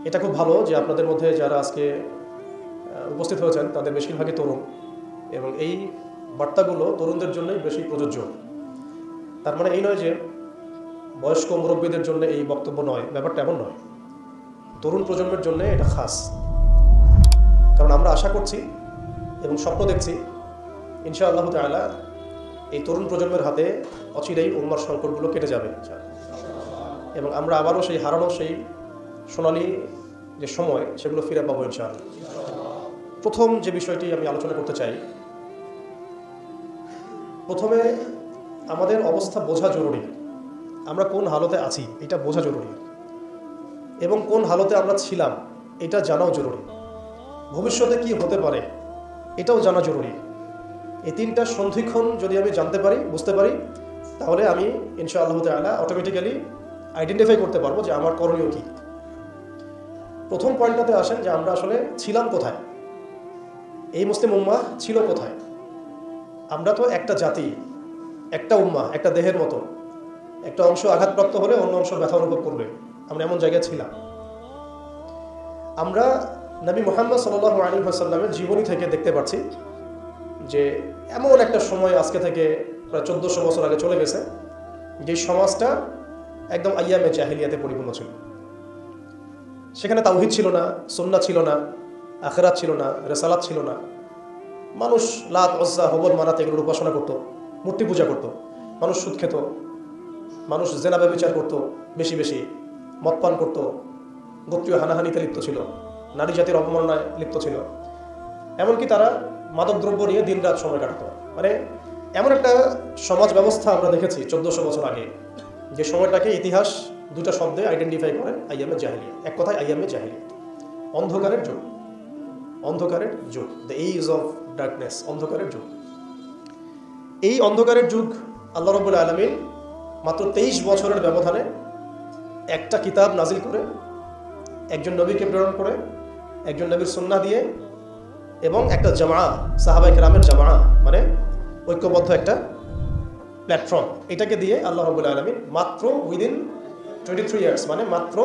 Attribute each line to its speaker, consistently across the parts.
Speaker 1: এটা খুব ভালো যে আপনাদের মধ্যে যারা আজকে উপস্থিত হয়েছেন তাদের বেশিরভাগই তরুণ, এবং এই বার্তাগুলো তরুণদের জন্যই বেশি প্রযোজ্য। তার মানে এই নয় যে বয়স্ক মুরব্বীদের জন্য এই বক্তব্য নয়, ব্যাপারটা এমন নয়। তরুণ প্রজন্মের জন্য এটা খাস, কারণ আমরা আশা করছি এবং স্বপ্ন দেখছি ইনশাআল্লাহ তাআলা এই তরুণ প্রজন্মের হাতে অচিরেই উম্মার সংকটগুলো কেটে যাবে, এবং আমরা আবারও সেই হারানো সেই সোনালি যে সময় সেগুলো ফিরে পাবো ইনশাআল্লাহ। প্রথম যে বিষয়টি আমি আলোচনা করতে চাই, প্রথমে আমাদের অবস্থা বোঝা জরুরি। আমরা কোন হালতে আছি এটা বোঝা জরুরি, এবং কোন হালতে আমরা ছিলাম এটা জানাও জরুরি। ভবিষ্যতে কি হতে পারে এটাও জানা জরুরি। এই তিনটা সন্ধিক্ষণ যদি আমি জানতে পারি, বুঝতে পারি, তাহলে আমি ইনশাআল্লাহ তাআলা অটোমেটিক্যালি আইডেন্টিফাই করতে পারবো যে আমার করণীয় কী। প্রথম পয়েন্টটাতে আসেন যে আমরা আসলে ছিলাম কোথায়, এই মুসলিম উম্মাহ ছিল কোথায়। আমরা তো একটা জাতি, একটা উম্মাহ, একটা দেহের মতো। একটা অংশ আঘাতপ্রাপ্ত হলে অন্য অংশ ব্যথা অনুভব করবে। আমরা এমন জায়গায় ছিলাম। আমরা নবী মুহাম্মদ সাল্লাল্লাহু আলাইহি ওয়াসাল্লামের জীবনী থেকে দেখতে পাচ্ছি যে এমন একটা সময় আজকে থেকে প্রায় 1400 বছর আগে চলে গেছে, যে সমাজটা একদম আইয়ামে জাহিলিয়াতে পরিপূর্ণ ছিল। সেখানে তাওহীদ ছিল না, সুন্নাহ ছিল না, আখিরাত ছিল না, রিসালাত ছিল না। মানুষ লাত, উজ্জা, হুবল, মানাত এগুলোর উপাসনা করত, মূর্তি পূজা করত। মানুষ সুদ খেত, মানুষ জেনা ব্যভিচার করত, বেশি বেশি মদ পান করত, গোত্রীয় হানাহানিতে লিপ্ত ছিল, নারী জাতির অবমাননায় লিপ্ত ছিল। এমনকি তারা মাদকদ্রব্য নিয়ে দিনরাত সময় কাটত। মানে এমন একটা সমাজ ব্যবস্থা আমরা দেখেছি 1400 বছর আগে, যে সময়টাকে ইতিহাস দুটা শব্দে আইডেন্টিফাই করে, আইয়ামে জাহিলিয়া। এক কথায় আইয়ামে জাহিলিয়া, অন্ধকারের যুগ। অন্ধকারের যুগ, দ্য এজ অফ ডার্কনেস, অন্ধকারের যুগ। এই অন্ধকারের যুগ আল্লাহ রাব্বুল আলামিন মাত্র 23 বছরের ব্যবধানে একটা কিতাব নাজিল করে, একজন নবীকে প্রেরণ করে, একজন নবীর সুন্নাহ দিয়ে, এবং একটা জামা, সাহাবায়ে কেরামের জামা, মানে ঐক্যবদ্ধ একটা প্ল্যাটফর্ম, এটাকে দিয়ে আল্লাহ রাব্বুল আলামিন মাত্র উইদিন 23 ইয়ার্স, মানে মাত্র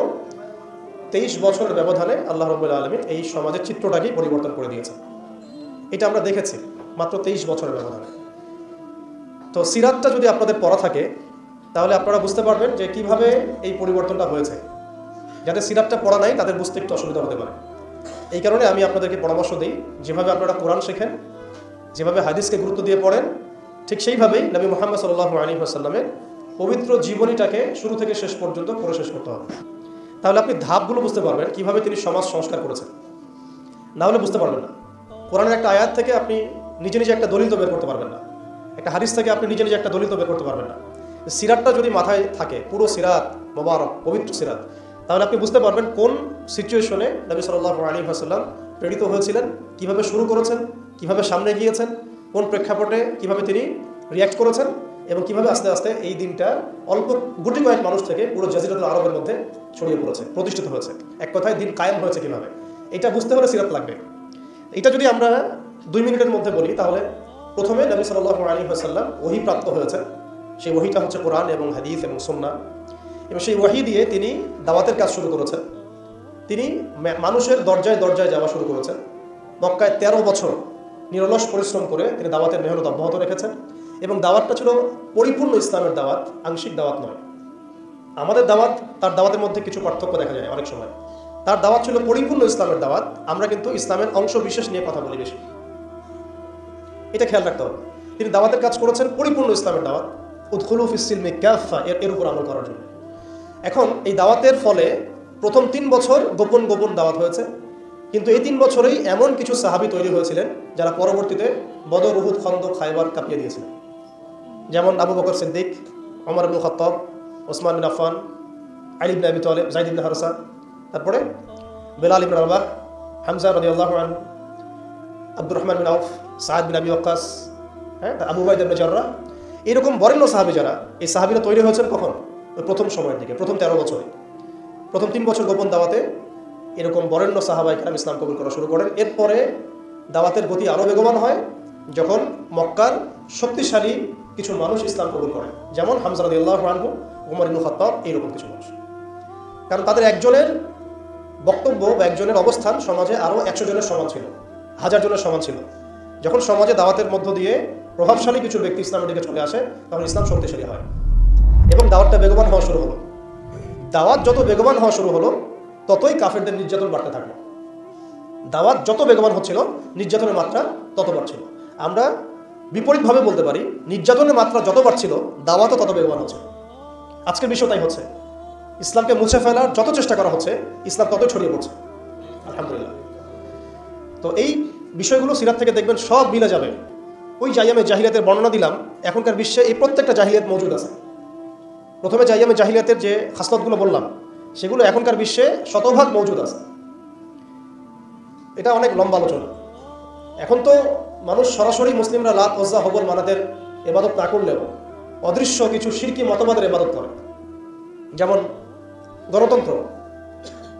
Speaker 1: 23 বছরের ব্যবধানে আল্লাহ রাব্বুল আলামিন এই সমাজের চিত্রটাকেই পরিবর্তন করে দিয়েছে। এটা আমরা দেখেছি মাত্র 23 বছরের ব্যবধানে। তো সিরাতটা যদি আপনাদের পড়া থাকে তাহলে আপনারা বুঝতে পারবেন যে কিভাবে এই পরিবর্তনটা হয়েছে। যাদের সিরাতটা পড়া নাই তাদের বুঝতে একটু অসুবিধা হতে পারে। এই কারণে আমি আপনাদেরকে পরামর্শ দিই, যেভাবে আপনারা কোরআন শেখেন, যেভাবে হাদিসকে গুরুত্ব দিয়ে পড়েন, ঠিক সেইভাবেই নবী মুহাম্মদ সাল্লাল্লাহু আলাইহি ওয়াসাল্লামের পবিত্র জীবনীটাকে শুরু থেকে শেষ পর্যন্ত পড়ে শেষ করতে হবে। তাহলে আপনি ধাপগুলো বুঝতে পারবেন কিভাবে তিনি সমাজ সংস্কার করেছেন। না হলে বুঝতে পারবেন না। কোরআনের একটা আয়াত থেকে আপনি নিজে নিজে একটা দলিল তো বের করতে পারবেন না, একটা হাদিস থেকে আপনি নিজে নিজে একটা দলিল তো বের করতে পারবেন না। সিরাতটা যদি মাথায় থাকে, পুরো সিরাত মোবারক, পবিত্র সিরাত, তাহলে আপনি বুঝতে পারবেন কোন সিচুয়েশনে নবী সাল্লাল্লাহু আলাইহি ওয়াসাল্লাম প্রেরিত হয়েছিলেন, কিভাবে শুরু করেছেন, কিভাবে সামনে গিয়েছেন, কোন প্রেক্ষাপটে কিভাবে তিনি রিয়্যাক্ট করেছেন, এবং কিভাবে আস্তে আস্তে এই দিনটা অল্প গুটি কয়েক মানুষ থেকে পুরো জাজিরাতুল আরবের মধ্যে ছড়িয়ে পড়েছে, প্রতিষ্ঠিত হয়েছে। এক কথায় দিন কায়েম হয়েছে কিভাবে, এটা বুঝতে হলে সিরাত লাগবে। এটা যদি আমরা 2 মিনিটের মধ্যে বলি, তাহলে প্রথমে নবী সাল্লাল্লাহু আলাইহি ওয়াসাল্লাম ওহী প্রাপ্ত হয়েছেন। সেই ওহীটা হচ্ছে কোরআন এবং হাদিস এবং সুন্নাহ, এবং সেই ওহী দিয়ে তিনি দাওয়াতের কাজ শুরু করেছেন। তিনি মানুষের দরজায় দরজায় যাওয়া শুরু করেছেন। মক্কায় 13 বছর নিরলস পরিশ্রম করে তিনি দাওয়াতের মেহনত অব্যাহত রেখেছেন, এবং দাওয়াতটা ছিল পরিপূর্ণ ইসলামের দাওয়াত, আংশিক দাওয়াত নয়। আমাদের দাওয়াত, তার দাওয়াতের মধ্যে কিছু পার্থক্য দেখা যায় অনেক সময়। তার দাওয়াত ছিল পরিপূর্ণ ইসলামের দাওয়াত, আমরা কিন্তু ইসলামের অংশ বিশেষ নিয়ে কথা বলি বেশি। এটা খেয়াল রাখতে হবে। তিনি দাওয়াতের কাজ করেছেন পরিপূর্ণ ইসলামের দাওয়াত, উদখুলু ফিস সিলমি কাফা, এর উপর আমল করার জন্য। এখন এই দাওয়াতের ফলে প্রথম 3 বছর গোপন গোপন দাওয়াত হয়েছে, কিন্তু এই 3 বছরেই এমন কিছু সাহাবী তৈরি হয়েছিলেন যারা পরবর্তীতে বদর, উহুদ, খন্দক, খায়বার কাঁপিয়ে দিয়েছিলেন। যেমন আবু বকর সিদ্দিক, ওমর ইবনে খাত্তাব, ওসমান বিন আফফান, আলী ইবনে আবি তালেব, যায়েদ ইবনে হারসা, তারপরে বেলাল ইবনে রাবাহ, হামজা রাদিয়াল্লাহু আনহু, আব্দুর রহমান বিন আউফ, সাদ বিন আবি ওয়াক্কাস, আবু উবাইদা ইবনে জাররাহ, এরকম বরেণ্য সাহাবী যারা, এই সাহাবীরা তৈরি হয়েছেন কখন? ওই প্রথম সময়ের দিকে, প্রথম 13 বছরে। প্রথম 3 বছর গোপন দাওয়াতে এরকম বরেণ্য সাহাবায়ে কেরাম ইসলাম কবুল করা শুরু করেন। এরপরে দাওয়াতের গতি আরও বেগবান হয় যখন মক্কার শক্তিশালী কিছু মানুষ ইসলাম কবুল করে, যেমন হামজা রাদিয়াল্লাহু আনহু, উমর ইবনে খাত্তাব, এইরকম কিছু মানুষ। কারণ তাদের একজনের বক্তব্য বা একজনের অবস্থান সমাজে আরও 100 জনের সমান ছিল, 1000 জনের সমান ছিল। যখন সমাজে দাওয়াতের মধ্য দিয়ে প্রভাবশালী কিছু ব্যক্তি ইসলামের দিকে চলে আসে, তখন ইসলাম শক্তিশালী হয় এবং দাওয়াতটা বেগবান হওয়া শুরু হলো। দাওয়াত যত বেগবান হওয়া শুরু হলো, ততই কাফেরদের নির্যাতন বাড়তে থাকলো। দাওয়াত যত বেগবান হচ্ছিল, নির্যাতনের মাত্রা তত বাড়ছিল। আমরা বিপরীতভাবে বলতে পারি, নির্যাতনের মাত্রা যত বাড়ছিল, দাওয়াতও তত বেগবান হচ্ছে। আজকের বিষয় তাই হচ্ছে। ইসলামকে মুছে ফেলার যত চেষ্টা করা হচ্ছে, ইসলাম ততই ছড়িয়ে পড়ছে, আলহামদুলিল্লাহ। তো এই বিষয়গুলো সিরাত থেকে দেখবেন সব মিলে যাবে। ওই জাইয়ামে জাহিলিয়াতের বর্ণনা দিলাম, এখনকার বিশ্বে এই প্রত্যেকটা জাহিলিয়াত মজুদ আছে। প্রথমে জাইয়ামে জাহিলিয়াতের যে খাসলতগুলো বললাম, সেগুলো এখনকার বিশ্বে শতভাগ মজুদ আছে। এটা অনেক লম্বা আলোচনা। এখন তো মানুষ সরাসরি মুসলিমরা লাত, ওজ্জা, হবল, মানাতের ইবাদত না করলেও অদৃশ্য কিছু শিরকি মতবাদের ইবাদত করে, যেমন গণতন্ত্র,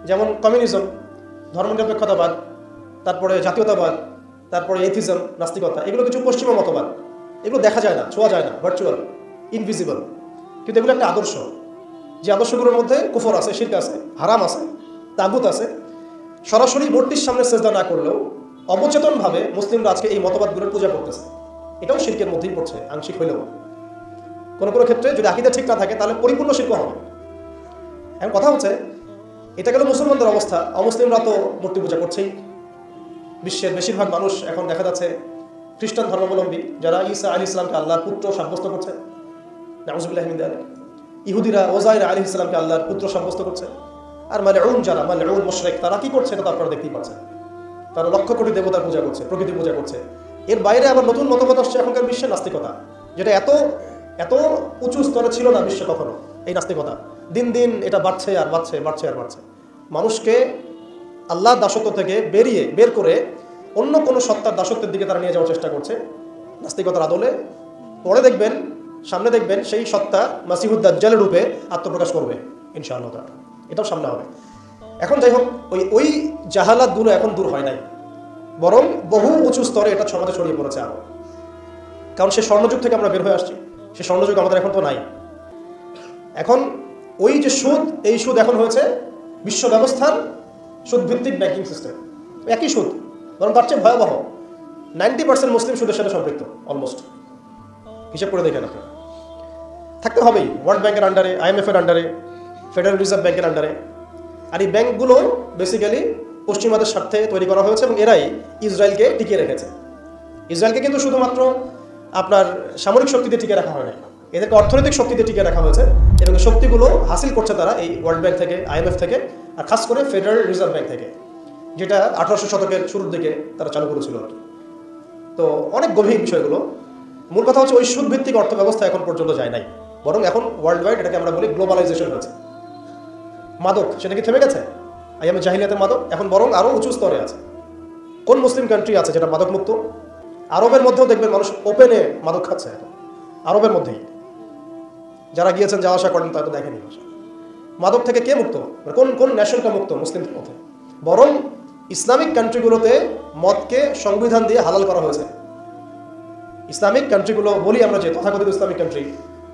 Speaker 1: যেমন কমিউনিজম, ধর্মনিরপেক্ষতাবাদ, তারপরে জাতীয়তাবাদ, তারপরে এথিজম, নাস্তিকতা। এগুলো কিছু পশ্চিমা মতবাদ। এগুলো দেখা যায় না, ছোঁয়া যায় না, ভার্চুয়াল, ইনভিজিবল, কিন্তু এগুলো একটা আদর্শ। যে আদর্শগুলোর মধ্যে কুফর আছে, শিরক আছে, হারাম আছে, তাগুত আছে। সরাসরি মূর্তির সামনে সেজদা না করলেও অবচেতনভাবে মুসলিমরা আজকে এই মতবাদগুলোর পূজা করতেছে। এটাও শিরকের মধ্যেই পড়ছে, আংশিক হইলেও। কোনো কোনো ক্ষেত্রে যদি আকীদা ঠিক না থাকে, তাহলে পরিপূর্ণ শিরক হবে। এখন কথা হচ্ছে, এটা গেল মুসলমানদের অবস্থা। অমুসলিমরা তো মূর্তি পূজা করছেই। বিশ্বের বেশিরভাগ মানুষ এখন দেখা যাচ্ছে খ্রিস্টান ধর্মাবলম্বী, যারা ঈসা আলাইহিস সালামকে আল্লাহর পুত্র সাব্যস্ত করছে, নাউযুবিল্লাহি মিন যালিক। ইহুদিরা ওজাইর আলাইহিস সালামকে আল্লাহর পুত্র সাব্যস্ত করছে। আর মালউন যারা, মালউন মুশরিক, তারা কি করছে এটা তো আপনারা দেখতেই পাচ্ছেন। তারা লক্ষ কোটি দেবতার পূজা করছে, প্রকৃতি পূজা করছে। এর বাইরে আবার নতুন মতবাদ আসছে এখনকার বিশ্বে, নাস্তিকতা, যেটা এত এত উঁচু স্তরে ছিল না বিশ্বে কখনো। এই নাস্তিকতা দিন দিন এটা বাড়ছে আর বাড়ছে, বাড়ছে আর বাড়ছে। মানুষকে আল্লাহর দাসত্ব থেকে বের করে অন্য কোনো সত্তার দাসত্বের দিকে তারা নিয়ে যাওয়ার চেষ্টা করছে নাস্তিকতার আদলে। পরে দেখবেন, সামনে দেখবেন সেই সত্তা মাসিহুদ দাজ্জালের রূপে আত্মপ্রকাশ করবে ইনশাআল্লাহ তাআলা। এটাও সামনে হবে। এখন যাই হোক, ওই জাহালাতগুলো এখন দূর হয় নাই, বরং বহু উঁচু স্তরে এটা সমাজে ছড়িয়ে পড়েছে আরো। কারণ সে স্বর্ণযুগ থেকে আমরা বের হয়ে আসছি, সে স্বর্ণযুগ আমাদের এখন তো নাই। এখন ওই যে সুদ, এই সুদ এখন হয়েছে বিশ্ব ব্যবস্থার সুদভিত্তিক ব্যাংকিং সিস্টেম। একই সুদ, বরং তার চেয়ে ভয়াবহ। 90% মুসলিম সুদের সাথে সম্পৃক্ত, অলমোস্ট। হিসাব করে দেখেন আপনারা। থাকতে হবেই ওয়ার্ল্ড ব্যাংকের আন্ডারে, IMF এর আন্ডারে, ফেডারেল রিজার্ভ ব্যাংকের আন্ডারে। আর এই ব্যাংকগুলো বেসিক্যালি পশ্চিমাদের স্বার্থে তৈরি করা হয়েছে এবং এরাই ইসরায়েলকে টিকিয়ে রেখেছে। ইসরায়েলকে কিন্তু শুধুমাত্র আপনার সামরিক শক্তিতে টিকিয়ে রাখা হয় না, এদেরকে অর্থনৈতিক শক্তিতে টিকিয়ে রাখা হয়েছে। এবং শক্তিগুলো হাসিল করছে তারা এই ওয়ার্ল্ড ব্যাংক থেকে, IMF থেকে, আর খাস করে ফেডারেল রিজার্ভ ব্যাংক থেকে, যেটা 1800 শতকের শুরুর দিকে তারা চালু করেছিল আর কি। তো অনেক গভীর বিষয়গুলো। মূল কথা হচ্ছে, ওই সুদভিত্তিক অর্থ ব্যবস্থা এখন পর্যন্ত যায় নাই, বরং এখন ওয়ার্ল্ড ওয়াইড এটাকে আমরা বলি গ্লোবালাইজেশন হয়েছে। মাদক, সেটা কি থেমে গেছে? আইয়ামে জাহিলিয়াতের মাদক এখন বরং আরও উঁচু স্তরে আছে। কোন মুসলিম কান্ট্রি আছে যেটা মাদক মুক্ত? আরবের মধ্যেও দেখবেন মানুষ ওপেনে মাদক খাচ্ছে এখন, আরবের মধ্যেই। যারা গিয়েছেন, যাওয়া আসা করেন, তারা তো দেখেনি মাদক থেকে কে মুক্ত, কোন কোন ন্যাশনটা মুক্ত মুসলিমদের মধ্যে। বরং ইসলামিক কান্ট্রিগুলোতে মদকে সংবিধান দিয়ে হালাল করা হয়েছে। ইসলামিক কান্ট্রিগুলো বলি আমরা, যে তথাকথিত ইসলামিক কান্ট্রি,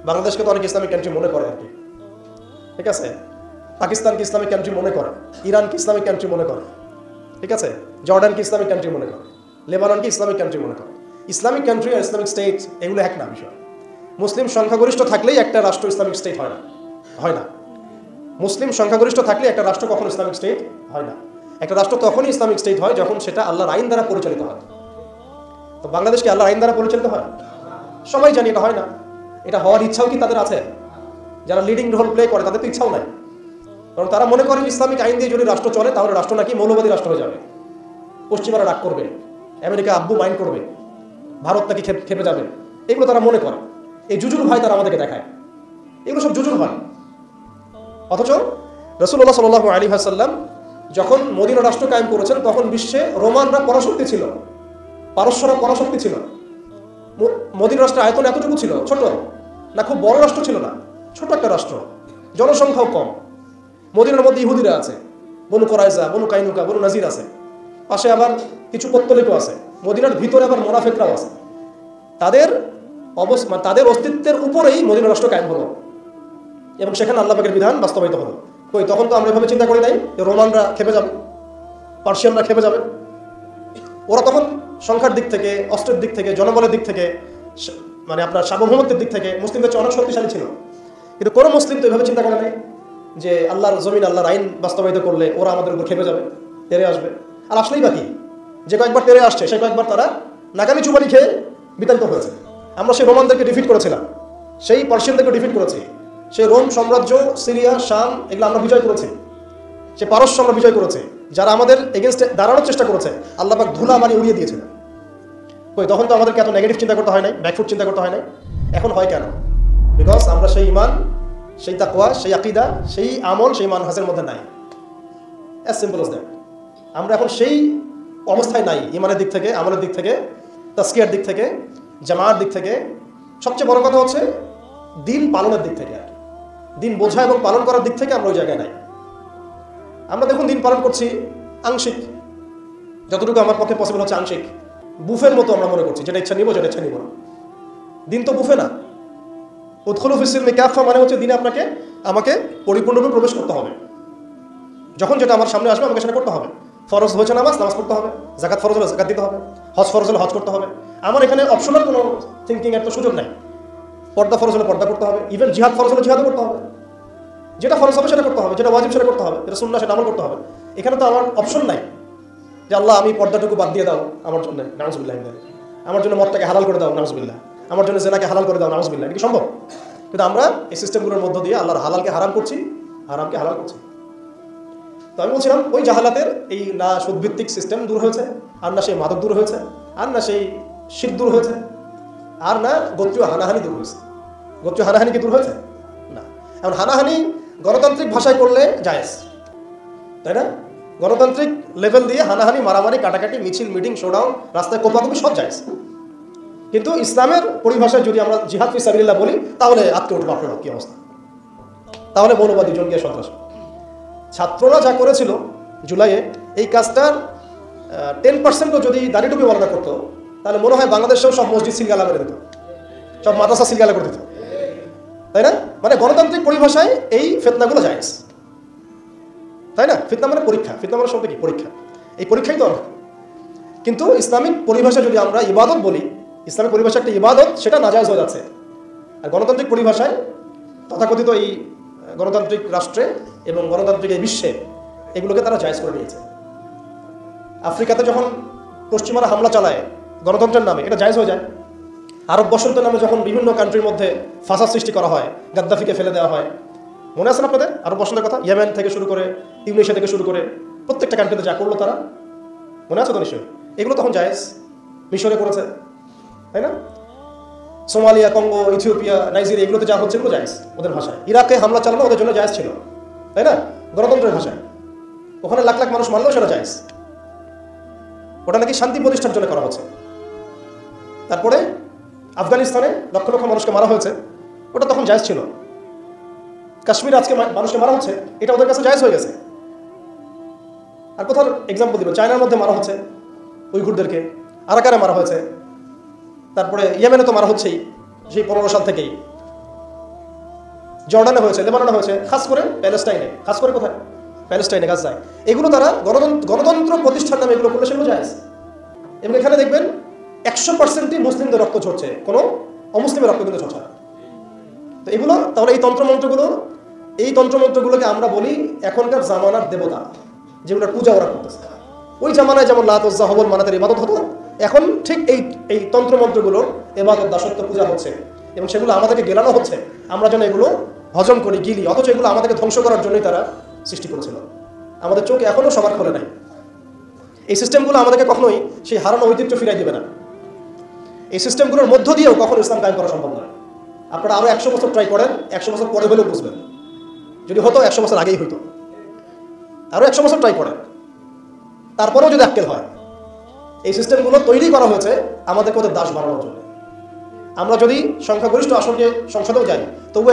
Speaker 1: বাংলাদেশকে তো অনেক ইসলামিক কান্ট্রি মনে করে আর কি, ঠিক আছে? পাকিস্তানকে ইসলামিক কান্ট্রি মনে করে, ইরানকে ইসলামিক কান্ট্রি মনে করে, ঠিক আছে? জর্ডানকে ইসলামিক কান্ট্রি মনে করে, লেবাননকে ইসলামিক কান্ট্রি মনে করে। ইসলামিক কান্ট্রি আর ইসলামিক স্টেট এগুলো এক না বিষয়। মুসলিম সংখ্যাগরিষ্ঠ থাকলেই একটা রাষ্ট্র ইসলামিক স্টেট হয় না। মুসলিম সংখ্যাগরিষ্ঠ থাকলে একটা রাষ্ট্র কখনো ইসলামিক স্টেট হয় না। একটা রাষ্ট্র তখনই ইসলামিক স্টেট হয় যখন সেটা আল্লাহর আইন দ্বারা পরিচালিত হয়। তো বাংলাদেশ কি আল্লাহর আইন দ্বারা পরিচালিত হয়? সবাই জানি এটা হয় না। এটা হওয়ার ইচ্ছাও কি তাদের আছে? যারা লিডিং রোল প্লে করে তাদের তো ইচ্ছাও নাই, কারণ তারা মনে করেন ইসলামিক আইন দিয়ে যদি রাষ্ট্র চলে, তাহলে রাষ্ট্র নাকি মৌলবাদী রাষ্ট্র হয়ে যাবে, পশ্চিমারা রাগ করবে, আমেরিকা আব্বু মাইন্ড করবে, ভারত নাকি খেপে যাবে। এগুলো তারা মনে করে। এই জুজুর ভয় তারা আমাদেরকে দেখায়। এগুলো সব জুজুর ভয়। অথচ রাসূলুল্লাহ সাল্লাল্লাহু আলাইহি ওয়াসাল্লাম যখন মদিনা রাষ্ট্র কায়েম করেছেন, তখন বিশ্বে রোমানরা পরাশক্তি ছিল, পারস্যরা পরাশক্তি ছিল। মদিনা রাষ্ট্রের আয়তন এতটুকু ছিল, ছোট না, খুব বড় রাষ্ট্র ছিল না, ছোট একটা রাষ্ট্র, জনসংখ্যাও কম। মদিনার মধ্যে ইহুদিরা আছে, বনু কুরাইজা, বনু কাইনুকা, বনু নাজির আছে, পাশে আবার কিছু পত্তলিকও আছে। মদিনার ভিতরে আবার মুনাফিকরাও আছে। তাদের মানে তাদের অস্তিত্বের উপরেই মদিনা রাষ্ট্র কায়েম হলো এবং সেখানে আল্লাহ পাকের বিধান বাস্তবায়িত হলো। কই তখন তো আমরা এভাবে চিন্তা করি নাই যে রোমানরা খেপে যাবে, পার্সিয়ানরা খেপে যাবে। ওরা তখন সংখ্যার দিক থেকে, অস্ত্রের দিক থেকে, জনবলের দিক থেকে, মানে আপনার সার্বভৌমত্বের দিক থেকে মুসলিমদের চেয়ে অনেক শক্তিশালী ছিল। কিন্তু কোনো মুসলিম তো এভাবে চিন্তা করে নাই যে আল্লাহর জমিন, আল্লাহর আইন বাস্তবায়িত করলে ওরা আমাদের উপর খেপে যাবে, তেরে আসবে। আর আসলেই বাকি যে কয়েকবার তেরে আসছে সেই কয়েকবার তারা নাকামি চুবানি খেয়ে বিতাড়িত হয়েছে। আমরা সেই রোমানদেরকে ডিফিট করেছিলাম, সেই পার্সিয়ানদেরকে ডিফিট করেছি, সেই রোম সাম্রাজ্য, সিরিয়া, শাম এগুলো আমরা বিজয় করেছি, সে পারস্য আমরা বিজয় করেছি। যারা আমাদের এগেনস্টে দাঁড়ানোর চেষ্টা করেছে আল্লাহ পাক ধুলা মারি উড়িয়ে দিয়েছেন। কই তখন তো আমাদেরকে এত নেগেটিভ চিন্তা করতে হয় নাই, ব্যাকফুট চিন্তা করতে হয় নাই। এখন হয় কেন? বিকজ আমরা সেই ইমান, সেই তাকওয়া, সেই আকীদা, সেই আমল, সেই মানহাজের মধ্যে নাই। As simple as that. আমরা এখন সেই অবস্থায় নাই, ইমানের দিক থেকে, আমলের দিক থেকে, তাসকিয়ার দিক থেকে, জামাআর দিক থেকে। সবচেয়ে বড় কথা হচ্ছে দিন পালনের দিক থেকে, দিন বোঝা এবং পালন করার দিক থেকে আমরা ওই জায়গায় নাই। আমরা দেখুন দিন পালন করছি আংশিক, যতটুকু আমার পক্ষে পসিবল হচ্ছে আংশিক, বুফের মতো আমরা মনে করছি, যেটা ইচ্ছা নিব, যেটা ইচ্ছা নিব না। দিন তো বুফে না। উদখুলু ফিস-সিলমি কাফা মানে হচ্ছে দিনে আপনাকে আমাকে পরিপূর্ণরূপে প্রবেশ করতে হবে। যখন যেটা আমার সামনে আসবে আমাকে সেটা করতে হবে। ফরজ হয়েছে নামাজ, নামাজ করতে হবে। যাকাত ফরজ হলে যাকাত দিতে হবে। হজ ফরজ হলে হজ করতে হবে। আমার এখানে অপশনাল কোনো থিঙ্কিং এর তো সুযোগ নাই। পর্দা ফরজ হলে পর্দা করতে হবে, ইভেন জিহাদ ফরজ হলে জিহাদও করতে হবে। যেটা ফরজ হবে সেটা করতে হবে, যেটা ওয়াজিব সেটা করতে হবে, যেটা সুন্নাহ সেটা আমল করতে হবে। এখানে তো আমার অপশন নাই যে আল্লাহ আমি পর্দাটুকু বাদ দিয়ে দাও আমার জন্য, নাউজুবিল্লাহ, আমার জন্য মদটাকে হালাল করে দাও, নাউজুবিল্লাহ, আমার জন্য জেনাকে হালাল করে দাও, নাউজুবিল্লাহ। এটা কি সম্ভব? কিন্তু আমরা এই সিস্টেমগুলোর মধ্য দিয়ে আল্লাহর হালালকে হারাম করছি, হারামকে হালাল করছি। তো আমি বলছিলাম ওই জাহালাতের এই না সুদভিত্তিক সিস্টেম দূর হয়েছে, আর না সেই মাদক দূর হয়েছে, আর না সেই শিরক দূর হয়েছে, আর না গোত্রীয় হানাহানি দূর হয়েছে। গোত্রীয় হানাহানি কি দূর হয়েছে? না। এখন হানাহানি গণতান্ত্রিক ভাষায় করলে জায়েজ, তাই না? গণতান্ত্রিক লেভেল দিয়ে হানাহানি, মারামারি, কাটাকাটি, মিছিল, মিটিং, শোডাউন, রাস্তায় কোপাকুপি সব জায়েজ। কিন্তু ইসলামের পরিভাষায় যদি আমরা জিহাদ ফি সাবিলিল্লাহ বলি তাহলে আটকে উঠবো। আপনার কি অবস্থা? তাহলে মৌলবাদী, জঙ্গিয়া, সন্ত্রাস। ছাত্ররা যা করেছিল জুলাইয়ে, এই কাজটার 10% যদি দাঁড়িয়ে টুপি বর্ণনা করতো তাহলে মনে হয় বাংলাদেশেও সব মসজিদ সিলগালা করে দিত, সব মাদ্রাসা সিলগালা করে দিত, তাই না? মানে গণতান্ত্রিক পরিভাষায় এই ফিতনাগুলো জায়েজ, তাই না? ফিতনা মানে পরীক্ষা, ফিতনা মানে শব্দ কি? পরীক্ষা। এই পরীক্ষাই তো। কিন্তু ইসলামিক পরিভাষায় যদি আমরা ইবাদত বলি, ইসলামিক পরিভাষা একটা ইবাদত, সেটা নাজায়েজ হয়ে যাচ্ছে। আর গণতান্ত্রিক পরিভাষায় তথাকথিত এই গণতান্ত্রিক রাষ্ট্রে এবং গণতান্ত্রিক এই বিশ্বে এগুলোকে তারা জায়েজ করে নিয়েছে। আফ্রিকাতে যখন পশ্চিমারা হামলা চালায় গণতন্ত্রের নামে, এটা জায়েজ হয়ে যায়। আরব বসন্তের নামে যখন বিভিন্ন কান্ট্রির মধ্যে ফাসাদ সৃষ্টি করা হয়, গাদ্দাফিকে ফেলে দেওয়া হয়, মনে আছে না আপনাদের আরব বসন্তের কথা? ইয়েমেন থেকে শুরু করে, ইউনিশিয়া থেকে শুরু করে প্রত্যেকটা কান্ট্রিতে যা করলো তারা, মনে আছে তো নিশ্চয়ই? এগুলো তখন জায়েজ। মিশরে করেছে, তাই না? সোমালিয়া, কঙ্গো, ইথিওপিয়া, নাইজেরিয়া, এগুলোতে যা হচ্ছে এগুলো জায়েজ ওদের ভাষায়। ইরাকে হামলা চালানো ওদের জন্য জায়েজ ছিল, তাই না? গণতন্ত্রের ভাষায়। ওখানে লাখ লাখ মানুষ মারলেও সেটা জায়েজ। ওটা নাকি শান্তি প্রতিষ্ঠার জন্য করা হচ্ছে। তারপরে আফগানিস্তানে লক্ষ লক্ষ মানুষকে মারা হয়েছে, ওটা তখন জায়েজ ছিল। কাশ্মীরে আজকে মানুষকে মারা হচ্ছে, এটা ওদের কাছে জায়েজ হয়ে গেছে। আর কোথাও এক্সাম্পল দিব, চায়নার মধ্যে মারা হচ্ছে উইঘুরদেরকে, আরাকানে মারা হয়েছে, তারপরে ইয়েমেনে তো মারা হচ্ছেই সেই 15 সাল থেকেই, জর্ডানে হয়েছে, লেবাননে হয়েছে, খাস করে প্যালেস্টাইনে, খাস করে কোথায়? প্যালেস্টাইনে, গাজায়। এগুলো তারা গণতন্ত্র প্রতিষ্ঠার নামে এগুলো করলে সেগুলো জায়েজ। এবং এখানে দেখবেন 100%ই মুসলিমদের রক্ত ঝরছে, কোনো অমুসলিমের রক্ত কিন্তু ঝরছে না। তো এগুলো তাহলে এই তন্ত্রমন্ত্রগুলোকে আমরা বলি এখনকার জামানার দেবতা, যেগুলোর পূজা ওরা করতেছে। ওই জামানায় যেমন লাত, উজ্জা, হবল, মানাতের ইবাদত হতো, এখন ঠিক এই তন্ত্রমন্ত্রগুলোর ইবাদত, দাসত্ব, পূজা হচ্ছে এবং সেগুলো আমাদেরকে গেলানো হচ্ছে, আমরা যেন এগুলো হজম করি, গিলি। অথচ এগুলো আমাদেরকে ধ্বংস করার জন্যই তারা সৃষ্টি করেছিল। আমাদের চোখ এখনও সবার খোলে নাই। এই সিস্টেমগুলো আমাদেরকে কখনোই সেই হারানো ঐতিহ্য ফিরাই দেবে না। এই সিস্টেমগুলোর মধ্য দিয়েও কখনো ইসলাম কায়েম করা সম্ভব নয়। আপনারা আরও 100 বছর ট্রাই করেন, 100 বছর পরে হলেও বুঝবেন। যদি হতো 100 বছর আগেই হইতো। আরও 100 বছর ট্রাই করেন, তারপরেও যদি আক্কেল হয়। এই সিস্টেমগুলো তৈরি করা হয়েছে আমাদেরকে ওদের দাস বানানোর জন্য। আমরা যদি সংখ্যাগরিষ্ঠ আসনকে সংসদেও যাই, তবুও